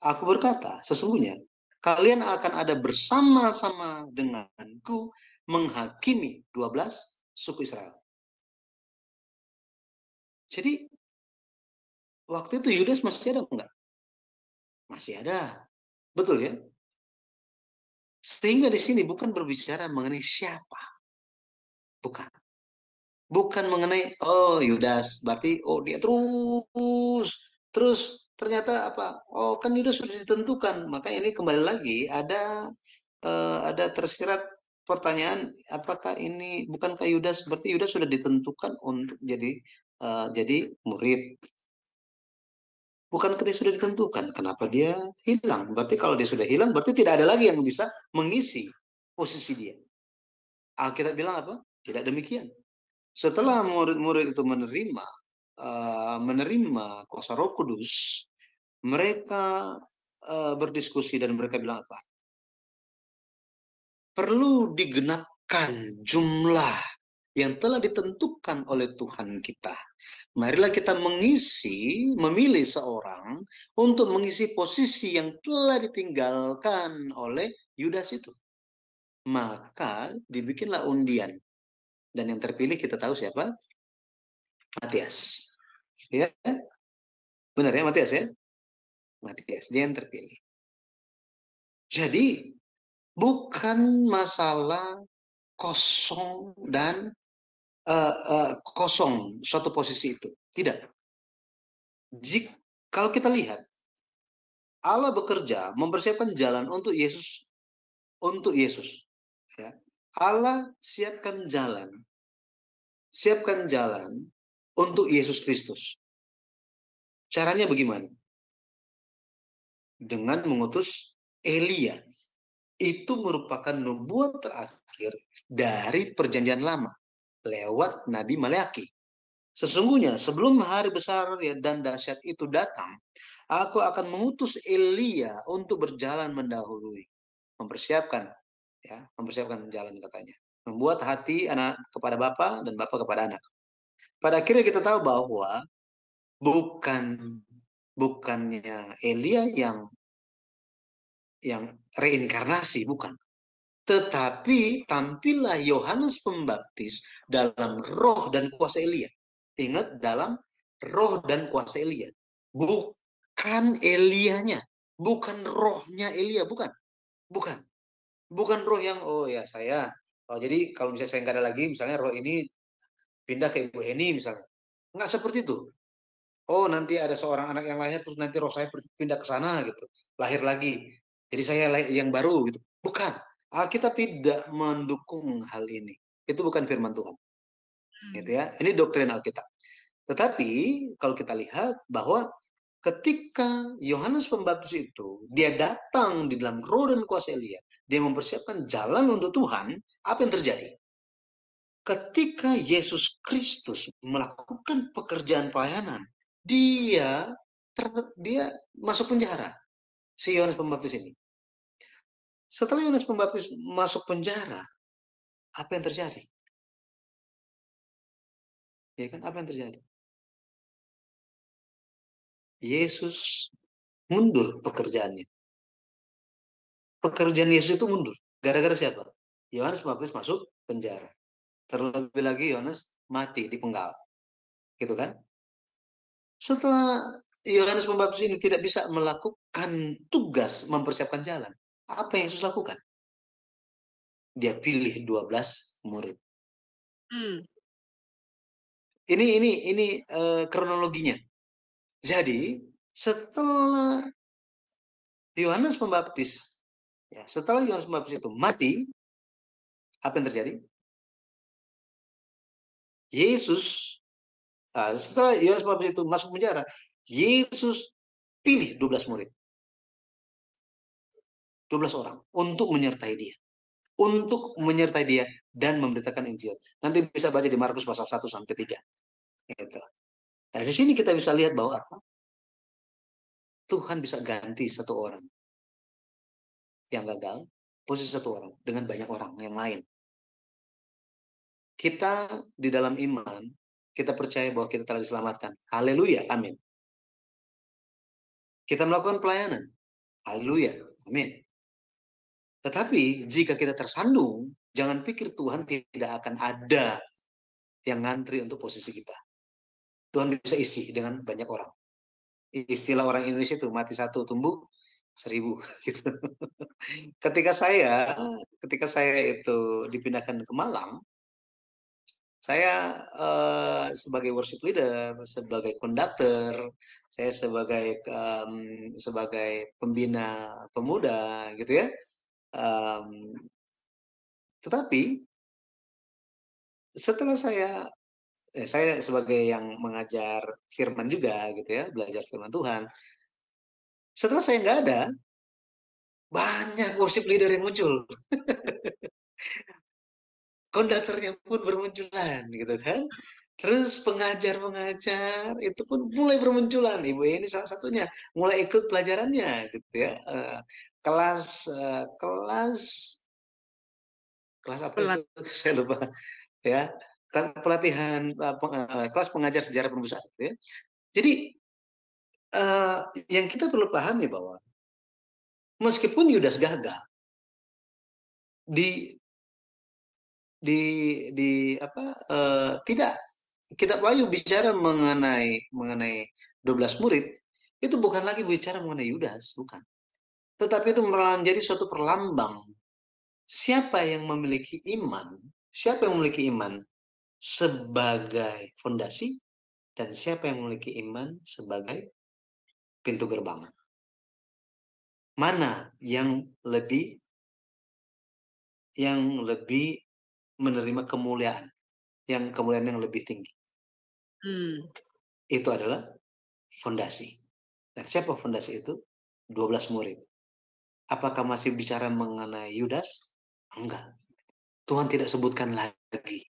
Aku berkata, sesungguhnya kalian akan ada bersama-sama denganku menghakimi 12 suku Israel. Jadi waktu itu Yudas masih ada enggak? Masih ada. Betul ya? Sehingga di sini bukan berbicara mengenai siapa. Bukan. Bukan mengenai oh Yudas, berarti oh dia terus ternyata apa? Oh kan Yudas sudah ditentukan. Maka ini kembali lagi ada tersirat pertanyaan, apakah ini bukankah Yudas, berarti Yudas sudah ditentukan untuk jadi murid. Bukankah dia sudah ditentukan? Kenapa dia hilang? Berarti kalau dia sudah hilang, berarti tidak ada lagi yang bisa mengisi posisi dia. Alkitab bilang apa? Tidak demikian. Setelah murid-murid itu menerima kuasa Roh Kudus, mereka berdiskusi dan mereka bilang apa? Perlu digenapkan jumlah yang telah ditentukan oleh Tuhan kita. Marilah kita memilih seorang untuk mengisi posisi yang telah ditinggalkan oleh Yudas itu. Maka dibikinlah undian. Dan yang terpilih kita tahu siapa? Matias. Ya, benar ya, Matias ya? Matias, dia yang terpilih. Jadi, bukan masalah kosong dan kosong suatu posisi itu. Tidak. Kalau kita lihat, Allah bekerja mempersiapkan jalan untuk Yesus. Ya. Allah siapkan jalan untuk Yesus Kristus. Caranya bagaimana? Dengan mengutus Elia. Itu merupakan nubuat terakhir dari perjanjian lama lewat Nabi Maleaki. Sesungguhnya sebelum hari besar dan dahsyat itu datang, aku akan mengutus Elia untuk berjalan mendahului, mempersiapkan jalan katanya, membuat hati anak kepada bapa dan bapa kepada anak. Pada akhirnya kita tahu bahwa bukannya Elia yang reinkarnasi, bukan. Tetapi tampillah Yohanes Pembaptis dalam roh dan kuasa Elia. Ingat, dalam roh dan kuasa Elia. Bukan Elianya, bukan rohnya Elia, bukan. Bukan roh yang, jadi kalau misalnya saya nggak ada lagi, misalnya roh ini pindah ke Ibu Eni misalnya. Nggak seperti itu. Oh, nanti ada seorang anak yang lahir, terus nanti roh saya pindah ke sana gitu. Lahir lagi. Jadi saya yang baru gitu. Bukan. Alkitab tidak mendukung hal ini. Itu bukan firman Tuhan. Gitu ya. Ini doktrin Alkitab. Tetapi kalau kita lihat bahwa ketika Yohanes Pembaptis itu, dia datang di dalam roh dan kuasa Elia, dia mempersiapkan jalan untuk Tuhan, apa yang terjadi? Ketika Yesus Kristus melakukan pekerjaan pelayanan, dia masuk penjara, si Yohanes Pembaptis ini. Setelah Yohanes Pembaptis masuk penjara, apa yang terjadi? Ya kan, apa yang terjadi? Yesus mundur pekerjaannya. Pekerjaan Yesus itu mundur. Gara-gara siapa? Yohanes Pembaptis masuk penjara. Terlebih lagi Yohanes mati dipenggal. Gitu kan? Setelah Yohanes Pembaptis ini tidak bisa melakukan tugas mempersiapkan jalan, apa yang Yesus lakukan? Dia pilih 12 murid. Ini kronologinya. Jadi setelah Yohanes Pembaptis itu mati, apa yang terjadi? Setelah Yohanes Pembaptis itu masuk penjara, Yesus pilih 12 murid. 12 orang untuk menyertai dia dan memberitakan Injil. Nanti bisa baca di Markus pasal 1 sampai 3. Gitu. Nah, di sini kita bisa lihat bahwa Tuhan bisa ganti satu orang yang gagal, posisi satu orang dengan banyak orang yang lain. Kita di dalam iman, kita percaya bahwa kita telah diselamatkan. Haleluya, amin. Kita melakukan pelayanan. Haleluya, amin. Tetapi jika kita tersandung, jangan pikir Tuhan tidak akan ada yang ngantri untuk posisi kita. Tuhan bisa isi dengan banyak orang. Istilah orang Indonesia itu mati satu tumbuh 1000 gitu. Ketika saya itu dipindahkan ke Malang, saya sebagai worship leader, sebagai konduktor, saya sebagai pembina pemuda gitu ya. Tetapi setelah saya sebagai yang mengajar firman juga gitu ya, belajar firman Tuhan. Setelah saya nggak ada, banyak worship leader yang muncul. Konduktornya pun bermunculan gitu kan. Terus pengajar-pengajar itu pun mulai bermunculan. Ibu ini salah satunya mulai ikut pelajarannya gitu ya. Kelas apa itu? Saya lupa ya. pelatihan kelas pengajar sejarah penebusan. Gitu ya. Jadi yang kita perlu pahami bahwa meskipun Yudas gagal di tidak, kitab Wahyu bicara mengenai 12 murid, itu bukan lagi bicara mengenai Yudas, bukan. Tetapi itu menjadi suatu perlambang siapa yang memiliki iman sebagai fondasi, dan siapa yang memiliki iman sebagai pintu gerbang. Mana yang lebih menerima kemuliaan yang lebih tinggi? Itu adalah fondasi. Dan siapa fondasi itu? 12 murid. Apakah masih bicara mengenai Yudas? Enggak. Tuhan tidak sebutkan lagi.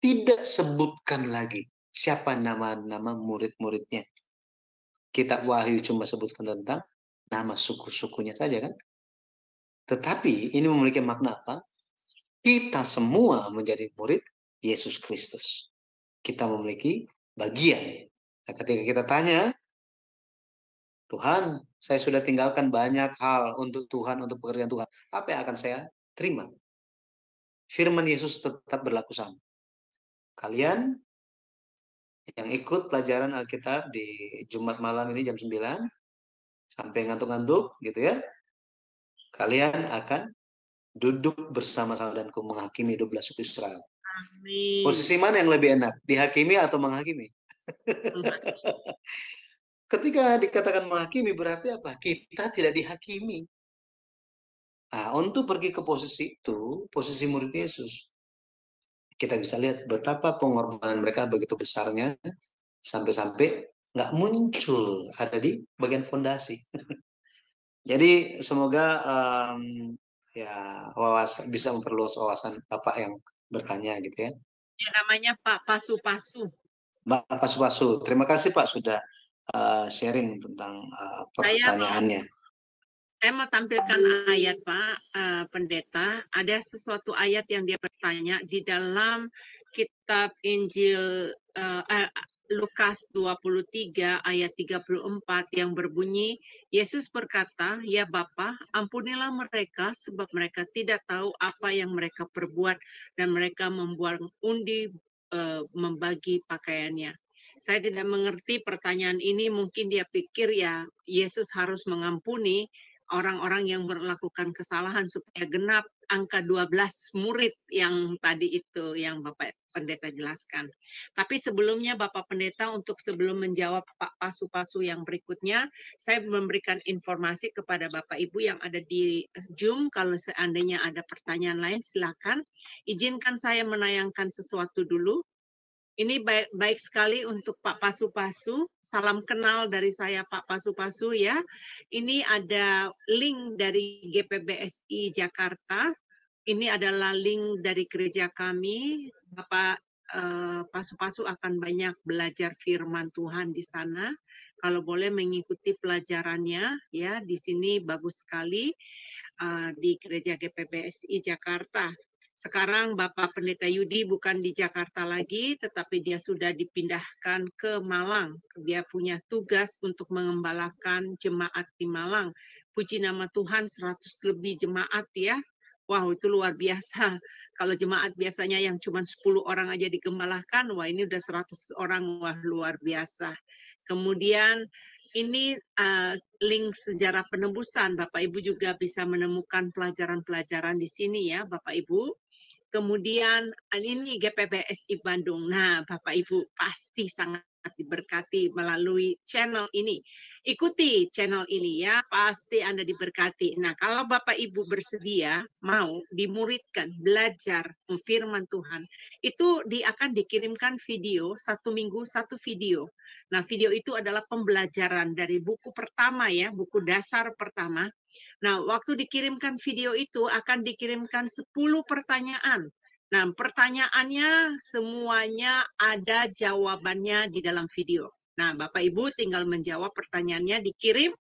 Tidak sebutkan lagi siapa nama-nama murid-muridnya. Kitab Wahyu cuma sebutkan tentang nama suku-sukunya saja kan. Tetapi ini memiliki makna apa? Kita semua menjadi murid Yesus Kristus. Kita memiliki bagian. Nah, ketika kita tanya, Tuhan, saya sudah tinggalkan banyak hal untuk Tuhan, untuk pekerjaan Tuhan. Apa yang akan saya terima? Firman Yesus tetap berlaku sama. Kalian yang ikut pelajaran Alkitab di Jumat malam ini jam 9, sampai ngantuk-ngantuk gitu ya, kalian akan duduk bersama-sama dan menghakimi 12 suku Israel. Amin. Posisi mana yang lebih enak? Dihakimi atau menghakimi? Ketika dikatakan menghakimi berarti apa? Kita tidak dihakimi. Nah, untuk pergi ke posisi itu, posisi murid Yesus, kita bisa lihat betapa pengorbanan mereka begitu besarnya, sampai-sampai nggak muncul ada di bagian fondasi. Jadi semoga bisa memperluas wawasan Bapak yang bertanya gitu ya. Ya, namanya Pak Pasu-Pasu. Pak Pasu-Pasu, terima kasih Pak sudah sharing tentang pertanyaannya. Saya mau tampilkan ayat Pak Pendeta. Ada sesuatu ayat yang dia bertanya di dalam kitab Injil Lukas 23 ayat 34 yang berbunyi, Yesus berkata, "Ya Bapa, ampunilah mereka sebab mereka tidak tahu apa yang mereka perbuat," dan mereka membuang undi membagi pakaiannya. Saya tidak mengerti pertanyaan ini, mungkin dia pikir ya Yesus harus mengampuni orang-orang yang melakukan kesalahan supaya genap angka 12 murid yang tadi itu yang Bapak Pendeta jelaskan. Tapi sebelumnya Bapak Pendeta, untuk sebelum menjawab Pak Pasu-Pasu yang berikutnya, saya memberikan informasi kepada Bapak Ibu yang ada di Zoom. Kalau seandainya ada pertanyaan lain, silakan. Izinkan saya menayangkan sesuatu dulu. Ini baik sekali untuk Pak Pasu-Pasu. Salam kenal dari saya Pak Pasu-Pasu ya. Ini ada link dari GPBSI Jakarta. Ini adalah link dari gereja kami. Bapak Pasu-Pasu akan banyak belajar firman Tuhan di sana. Kalau boleh mengikuti pelajarannya ya, di sini bagus sekali di gereja GPBSI Jakarta. Sekarang Bapak Pendeta Yudi bukan di Jakarta lagi, tetapi dia sudah dipindahkan ke Malang. Dia punya tugas untuk mengembalakan jemaat di Malang. Puji nama Tuhan, 100 lebih jemaat ya. Wow, itu luar biasa. Kalau jemaat biasanya yang cuma 10 orang aja digembalakan, wah ini udah 100 orang, wah luar biasa. Kemudian ini link sejarah penebusan. Bapak Ibu juga bisa menemukan pelajaran-pelajaran di sini ya, Bapak Ibu. Kemudian ini GPBSI Bandung. Nah, Bapak Ibu pasti sangat diberkati melalui channel ini. Ikuti channel ini ya, pasti Anda diberkati. Nah, kalau Bapak Ibu bersedia mau dimuridkan, belajar firman Tuhan, itu akan dikirimkan video, 1 minggu 1 video. Nah, video itu adalah pembelajaran dari buku pertama ya, buku dasar pertama. Nah, waktu dikirimkan video itu akan dikirimkan 10 pertanyaan. Nah, pertanyaannya semuanya ada jawabannya di dalam video. Nah, Bapak Ibu tinggal menjawab pertanyaannya, dikirim,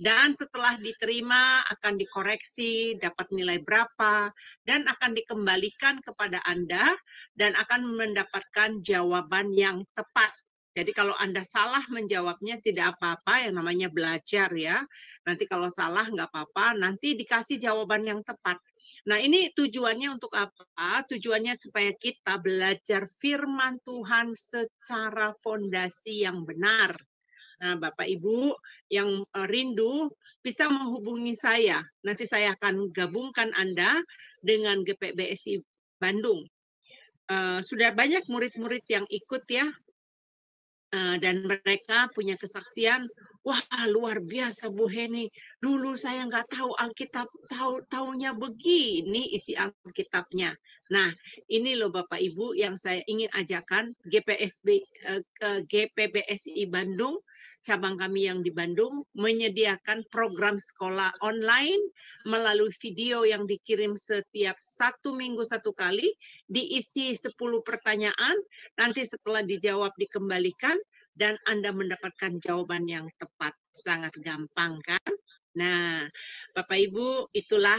dan setelah diterima akan dikoreksi, dapat nilai berapa, dan akan dikembalikan kepada Anda, dan akan mendapatkan jawaban yang tepat. Jadi kalau Anda salah menjawabnya tidak apa-apa, yang namanya belajar ya. Nanti kalau salah nggak apa-apa, nanti dikasih jawaban yang tepat. Nah ini tujuannya untuk apa? Tujuannya supaya kita belajar firman Tuhan secara fondasi yang benar. Nah, Bapak Ibu yang rindu bisa menghubungi saya. Nanti saya akan gabungkan Anda dengan GPBSI Bandung. Sudah banyak murid-murid yang ikut ya, dan mereka punya kesaksian, wah luar biasa Bu Heni, dulu saya nggak tahu Alkitab, taunya begini isi Alkitabnya. Nah ini loh Bapak Ibu yang saya ingin ajarkan, GPBSI Bandung, cabang kami yang di Bandung, menyediakan program sekolah online melalui video yang dikirim setiap 1 minggu 1 kali, diisi 10 pertanyaan, nanti setelah dijawab dikembalikan, dan Anda mendapatkan jawaban yang tepat. Sangat gampang kan? Nah, Bapak Ibu, itulah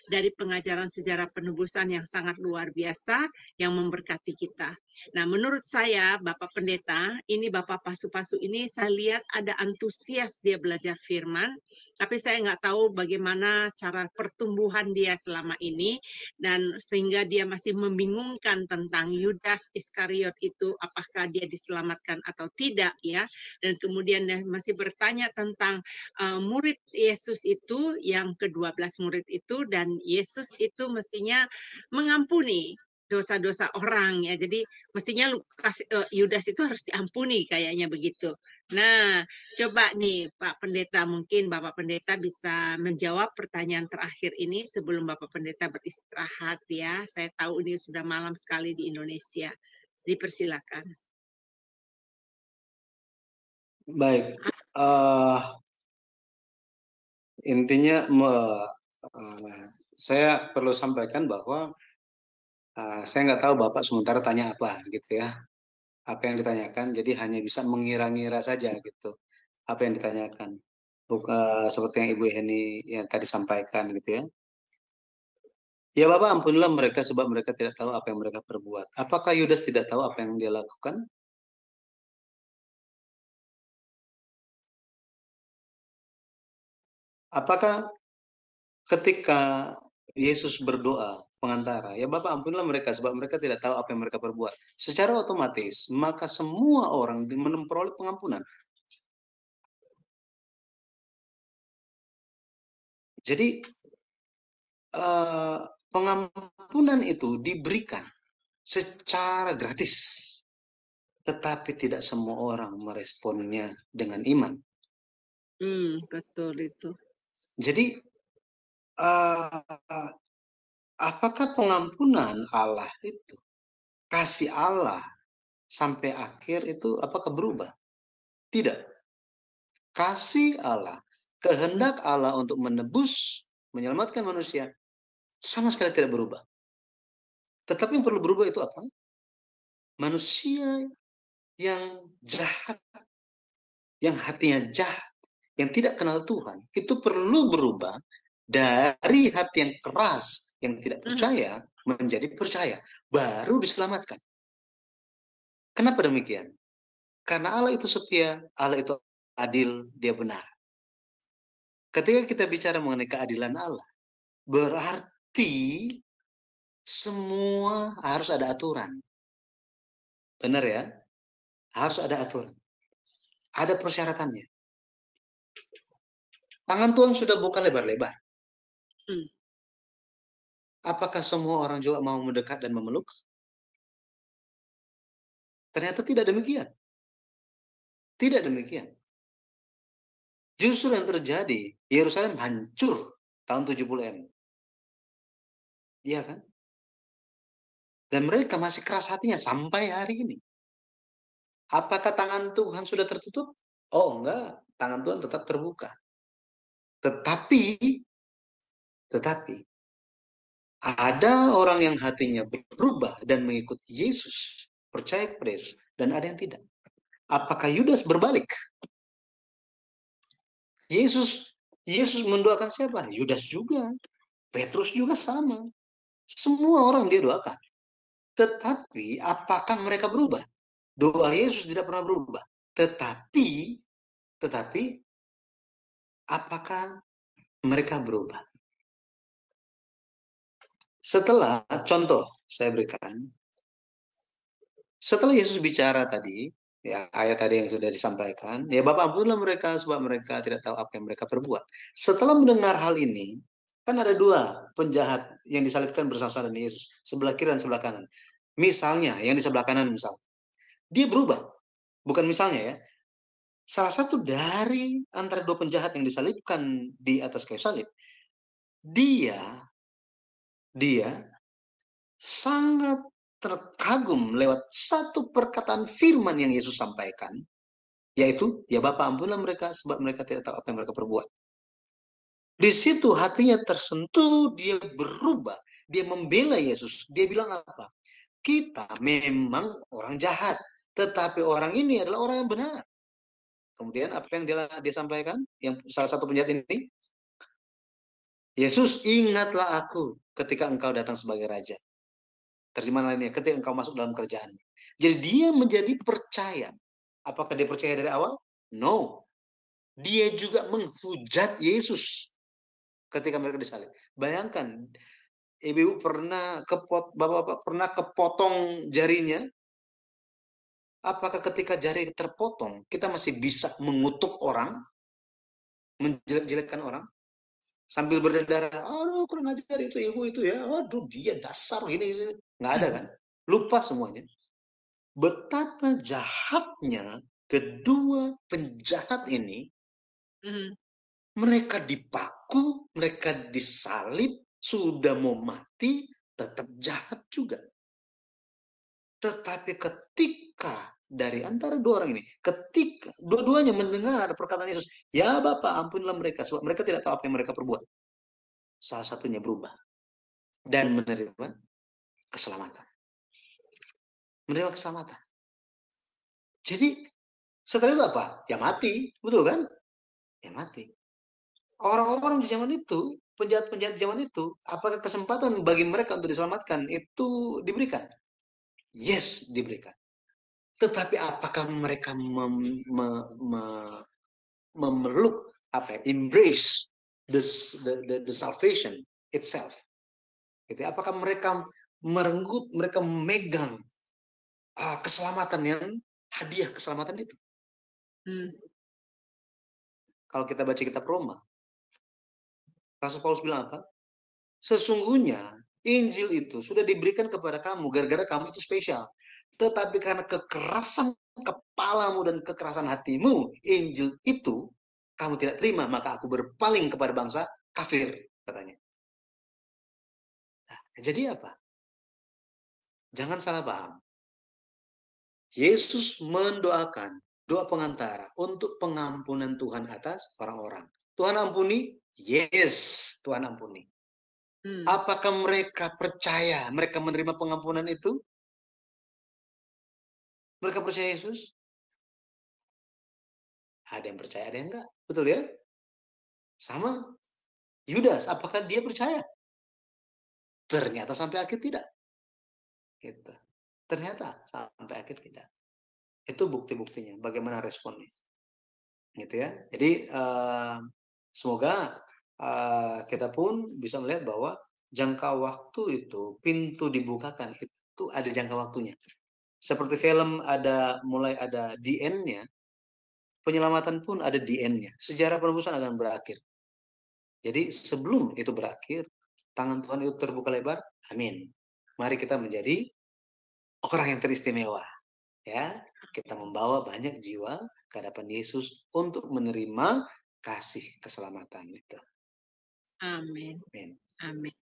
dari pengajaran sejarah penebusan yang sangat luar biasa yang memberkati kita. Nah, menurut saya, Bapak Pendeta, ini Bapak Pasu-Pasu ini saya lihat ada antusias dia belajar firman, tapi saya nggak tahu bagaimana cara pertumbuhan dia selama ini, dan sehingga dia masih membingungkan tentang Yudas Iskariot itu, apakah dia diselamatkan atau tidak ya, dan kemudian dia masih bertanya tentang murid Yesus itu, yang ke-12 murid itu, dan Yesus itu mestinya mengampuni dosa-dosa orang ya. Jadi mestinya Yudas itu harus diampuni kayaknya begitu. Nah, coba nih Pak Pendeta, mungkin Bapak Pendeta bisa menjawab pertanyaan terakhir ini sebelum Bapak Pendeta beristirahat ya. Saya tahu ini sudah malam sekali di Indonesia. Dipersilakan. Baik, intinya saya perlu sampaikan bahwa saya nggak tahu Bapak sementara tanya apa gitu ya. Apa yang ditanyakan, jadi hanya bisa mengira-ngira saja gitu. Apa yang ditanyakan. Bukan seperti yang Ibu Heni yang tadi sampaikan gitu ya. Ya Bapak, ampunilah mereka sebab mereka tidak tahu apa yang mereka perbuat. Apakah Yudas tidak tahu apa yang dia lakukan? Apakah ketika Yesus berdoa pengantara, ya Bapak ampunilah mereka sebab mereka tidak tahu apa yang mereka perbuat. Secara otomatis, maka semua orang memperoleh pengampunan. Jadi pengampunan itu diberikan secara gratis, tetapi tidak semua orang meresponnya dengan iman. Betul itu. Jadi apakah pengampunan Allah itu, kasih Allah sampai akhir itu apakah berubah? Tidak. Kasih Allah, kehendak Allah untuk menebus, menyelamatkan manusia, sama sekali tidak berubah. Tetapi yang perlu berubah itu apa? Manusia yang jahat, yang hatinya jahat, yang tidak kenal Tuhan, itu perlu berubah dari hati yang keras, yang tidak percaya, menjadi percaya, baru diselamatkan. Kenapa demikian? Karena Allah itu setia, Allah itu adil, dia benar. Ketika kita bicara mengenai keadilan Allah, berarti semua harus ada aturan. Benar ya? Harus ada aturan. Ada persyaratannya. Tangan Tuhan sudah buka lebar-lebar. Apakah semua orang juga mau mendekat dan memeluk? Ternyata tidak demikian. Tidak demikian. Justru yang terjadi, Yerusalem hancur tahun 70 M. Iya kan? Dan mereka masih keras hatinya sampai hari ini. Apakah tangan Tuhan sudah tertutup? Oh enggak, tangan Tuhan tetap terbuka. Tetapi ada orang yang hatinya berubah dan mengikuti Yesus, percaya kepada Yesus, dan ada yang tidak. Apakah Yudas berbalik? Yesus mendoakan siapa? Yudas juga. Petrus juga sama. Semua orang dia doakan. Tetapi apakah mereka berubah? Doa Yesus tidak pernah berubah. Tetapi apakah mereka berubah? Setelah contoh saya berikan, setelah Yesus bicara tadi, ya ayat tadi yang sudah disampaikan, ya Bapak ampunilah mereka sebab mereka tidak tahu apa yang mereka perbuat. Setelah mendengar hal ini, kan ada dua penjahat yang disalibkan bersama-sama dengan Yesus, sebelah kiri dan sebelah kanan. Misalnya, yang di sebelah kanan misalnya, dia berubah. Bukan misalnya ya, salah satu dari antara dua penjahat yang disalibkan di atas kayu salib, dia sangat terkagum lewat satu perkataan firman yang Yesus sampaikan, yaitu, ya Bapa ampunilah mereka sebab mereka tidak tahu apa yang mereka perbuat. Di situ hatinya tersentuh, dia berubah, dia membela Yesus. Dia bilang apa? Kita memang orang jahat, tetapi orang ini adalah orang yang benar. Kemudian apa yang dia sampaikan? Yang salah satu penjahat ini, Yesus, ingatlah aku ketika engkau datang sebagai raja. Terjemahan lainnya, ketika engkau masuk dalam kerjaan. Jadi dia menjadi percaya. Apakah dia percaya dari awal? No. Dia juga menghujat Yesus ketika mereka disalib. Bayangkan, ibu pernah bapak-bapak pernah kepotong jarinya? Apakah ketika jari terpotong, kita masih bisa mengutuk orang, menjelek-jelekkan orang? Sambil berdarah, aduh kurang ajar itu ibu itu ya, aduh dia dasar gini. Nggak ada kan? Lupa semuanya. Betapa jahatnya kedua penjahat ini, mereka dipaku, mereka disalib, sudah mau mati, tetap jahat juga. Tetapi ketika dari antara dua orang ini, ketika dua-duanya mendengar perkataan Yesus, ya Bapak ampunilah mereka, sebab mereka tidak tahu apa yang mereka perbuat. Salah satunya berubah dan menerima keselamatan. Menerima keselamatan. Jadi setelah itu apa? Ya mati, betul kan? Ya mati. Orang-orang di zaman itu, penjahat-penjahat di zaman itu, apakah kesempatan bagi mereka untuk diselamatkan itu diberikan? Yes, diberikan. Tetapi apakah mereka memeluk apa? Embrace the salvation itself? Gitu. Apakah mereka merenggut, mereka memegang keselamatan yang hadiah keselamatan itu? Kalau kita baca kitab Roma, Rasul Paulus bilang apa? Sesungguhnya Injil itu sudah diberikan kepada kamu gara-gara kamu itu spesial. Tetapi karena kekerasan kepalamu dan kekerasan hatimu, Injil itu kamu tidak terima, maka aku berpaling kepada bangsa kafir, katanya. Nah, jadi apa? Jangan salah paham. Yesus mendoakan doa pengantara untuk pengampunan Tuhan atas orang-orang. Tuhan ampuni? Yes, Tuhan ampuni. Apakah mereka percaya mereka menerima pengampunan itu? Mereka percaya Yesus? Ada yang percaya, ada yang enggak. Betul ya? Sama Yudas, apakah dia percaya? Ternyata sampai akhir tidak. Gitu. Ternyata sampai akhir tidak. Itu bukti-buktinya, bagaimana responnya. Gitu ya. Jadi semoga kita pun bisa melihat bahwa jangka waktu itu, pintu dibukakan itu ada jangka waktunya. Seperti film mulai ada the end-nya, penyelamatan pun ada the end-nya. Sejarah penebusan akan berakhir. Jadi sebelum itu berakhir, tangan Tuhan itu terbuka lebar. Amin. Mari kita menjadi orang yang teristimewa. Ya, kita membawa banyak jiwa ke hadapan Yesus untuk menerima kasih keselamatan itu. Amin. Amin. Amin.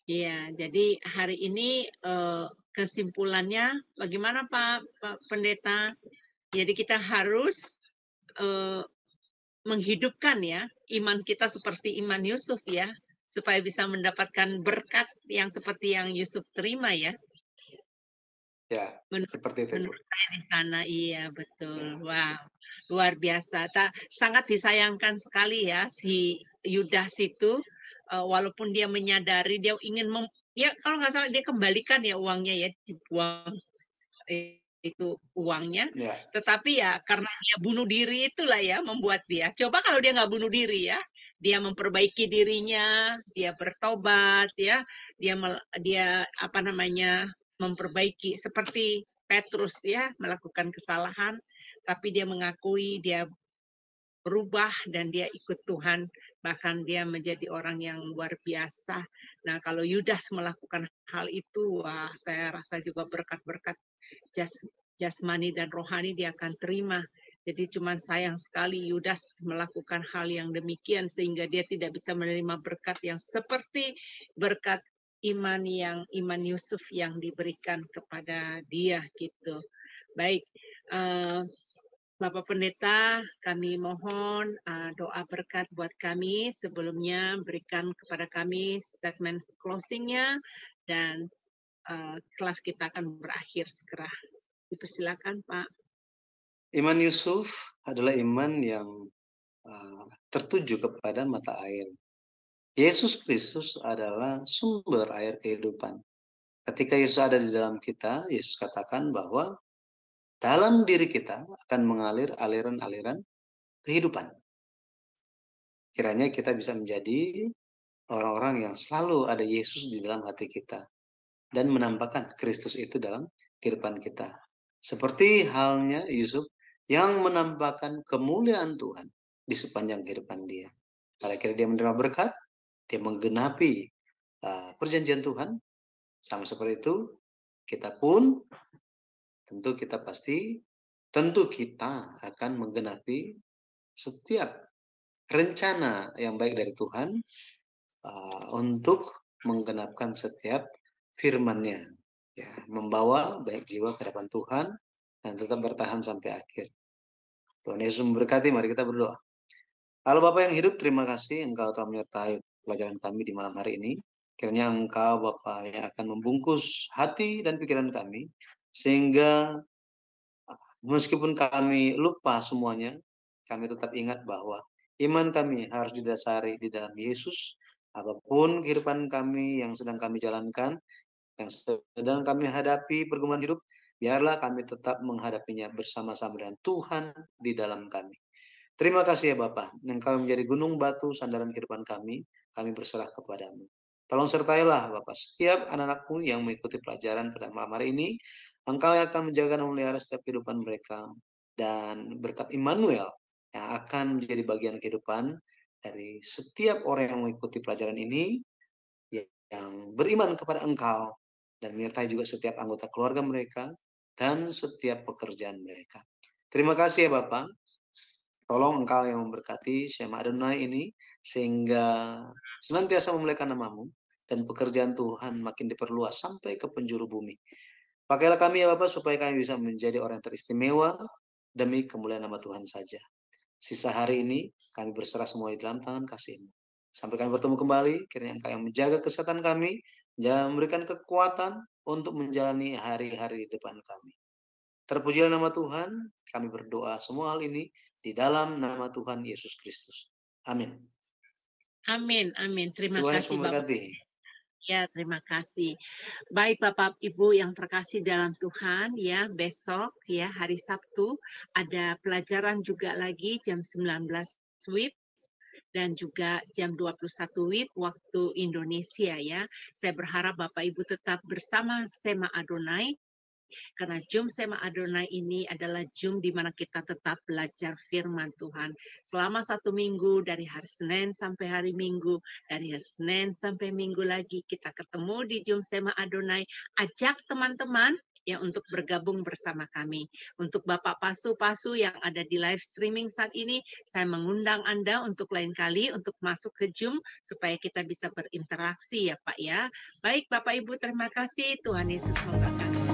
Iya, jadi hari ini kesimpulannya bagaimana Pak Pendeta? Jadi kita harus menghidupkan ya iman kita seperti iman Yusuf ya, supaya bisa mendapatkan berkat yang seperti yang Yusuf terima ya. Ya, seperti itu. Menurut saya di sana, iya betul. Wow, luar biasa. Sangat disayangkan sekali ya si Yudas itu, walaupun dia menyadari dia ingin ya kalau nggak salah dia kembalikan ya uangnya ya, dibuang itu uangnya, Ya, tetapi ya karena dia bunuh diri itulah ya membuat dia. Coba kalau dia nggak bunuh diri ya, dia memperbaiki dirinya, dia bertobat ya, dia apa namanya memperbaiki seperti Petrus ya melakukan kesalahan, tapi dia mengakui dia berubah dan dia ikut Tuhan, bahkan dia menjadi orang yang luar biasa. Nah, kalau Yudas melakukan hal itu, wah, saya rasa juga berkat-berkat jasmani dan rohani dia akan terima. Jadi cuman sayang sekali Yudas melakukan hal yang demikian sehingga dia tidak bisa menerima berkat yang seperti berkat iman Yusuf yang diberikan kepada dia gitu. Baik, Bapak Pendeta, kami mohon doa berkat buat kami. Sebelumnya berikan kepada kami statement closing-nya dan kelas kita akan berakhir segera. Dipersilakan, Pak. iman Yusuf adalah iman yang tertuju kepada mata air. Yesus Kristus adalah sumber air kehidupan. Ketika Yesus ada di dalam kita, Yesus katakan bahwa dalam diri kita akan mengalir aliran-aliran kehidupan. Kiranya kita bisa menjadi orang-orang yang selalu ada Yesus di dalam hati kita dan menampakkan Kristus itu dalam kehidupan kita. Seperti halnya Yusuf yang menampakkan kemuliaan Tuhan di sepanjang kehidupan dia. Kira-kira dia menerima berkat, dia menggenapi perjanjian Tuhan, sama seperti itu, kita pun tentu kita akan menggenapi setiap rencana yang baik dari Tuhan untuk menggenapkan setiap firman-Nya, ya, membawa banyak jiwa ke hadapan Tuhan dan tetap bertahan sampai akhir. Tuhan Yesus memberkati, mari kita berdoa. Allah Bapa yang hidup, terima kasih Engkau telah menyertai pelajaran kami di malam hari ini. Kiranya Engkau Bapa yang akan membungkus hati dan pikiran kami, sehingga meskipun kami lupa semuanya, kami tetap ingat bahwa iman kami harus didasari di dalam Yesus. Apapun kehidupan kami yang sedang kami jalankan, yang sedang kami hadapi pergumulan hidup, biarlah kami tetap menghadapinya bersama-sama dengan Tuhan di dalam kami. Terima kasih ya Bapa, Engkau menjadi gunung batu sandaran kehidupan kami berserah kepadamu. Tolong sertailah Bapak setiap anak-anakmu yang mengikuti pelajaran pada malam hari ini, Engkau yang akan menjaga dan memelihara setiap kehidupan mereka, dan berkat Immanuel yang akan menjadi bagian kehidupan dari setiap orang yang mengikuti pelajaran ini, yang beriman kepada Engkau, dan menyertai juga setiap anggota keluarga mereka, dan setiap pekerjaan mereka. Terima kasih ya Bapak. Tolong Engkau yang memberkati Shema Adonai ini, sehingga senantiasa memuliakan nama-Mu, dan pekerjaan Tuhan makin diperluas sampai ke penjuru bumi. Pakailah kami ya Bapak, supaya kami bisa menjadi orang yang teristimewa, demi kemuliaan nama Tuhan saja. Sisa hari ini, kami berserah semua di dalam tangan kasih-Mu. Sampai kami bertemu kembali, kiranya Engkau yang menjaga kesehatan kami, dan memberikan kekuatan untuk menjalani hari-hari di depan kami. Terpujilah nama Tuhan, kami berdoa semua hal ini di dalam nama Tuhan Yesus Kristus. Amin. Amin, amin. Terima Tuhan kasih Bapak. memberkati. Ya, terima kasih. Baik Bapak Ibu yang terkasih dalam Tuhan, ya, besok ya hari Sabtu ada pelajaran juga lagi jam 19 WIB dan juga jam 21 WIB waktu Indonesia ya. Saya berharap Bapak Ibu tetap bersama Sema Adonai, karena Zoom Sema Adonai ini adalah Zoom di mana kita tetap belajar firman Tuhan. Selama 1 minggu, dari hari Senin sampai hari Minggu, dari hari Senin sampai Minggu lagi, kita ketemu di Zoom Sema Adonai. Ajak teman-teman ya untuk bergabung bersama kami. Untuk Bapak Pasu-Pasu yang ada di live streaming saat ini, saya mengundang Anda untuk lain kali untuk masuk ke Zoom supaya kita bisa berinteraksi ya Pak ya. Baik Bapak Ibu, terima kasih. Tuhan Yesus memberkati.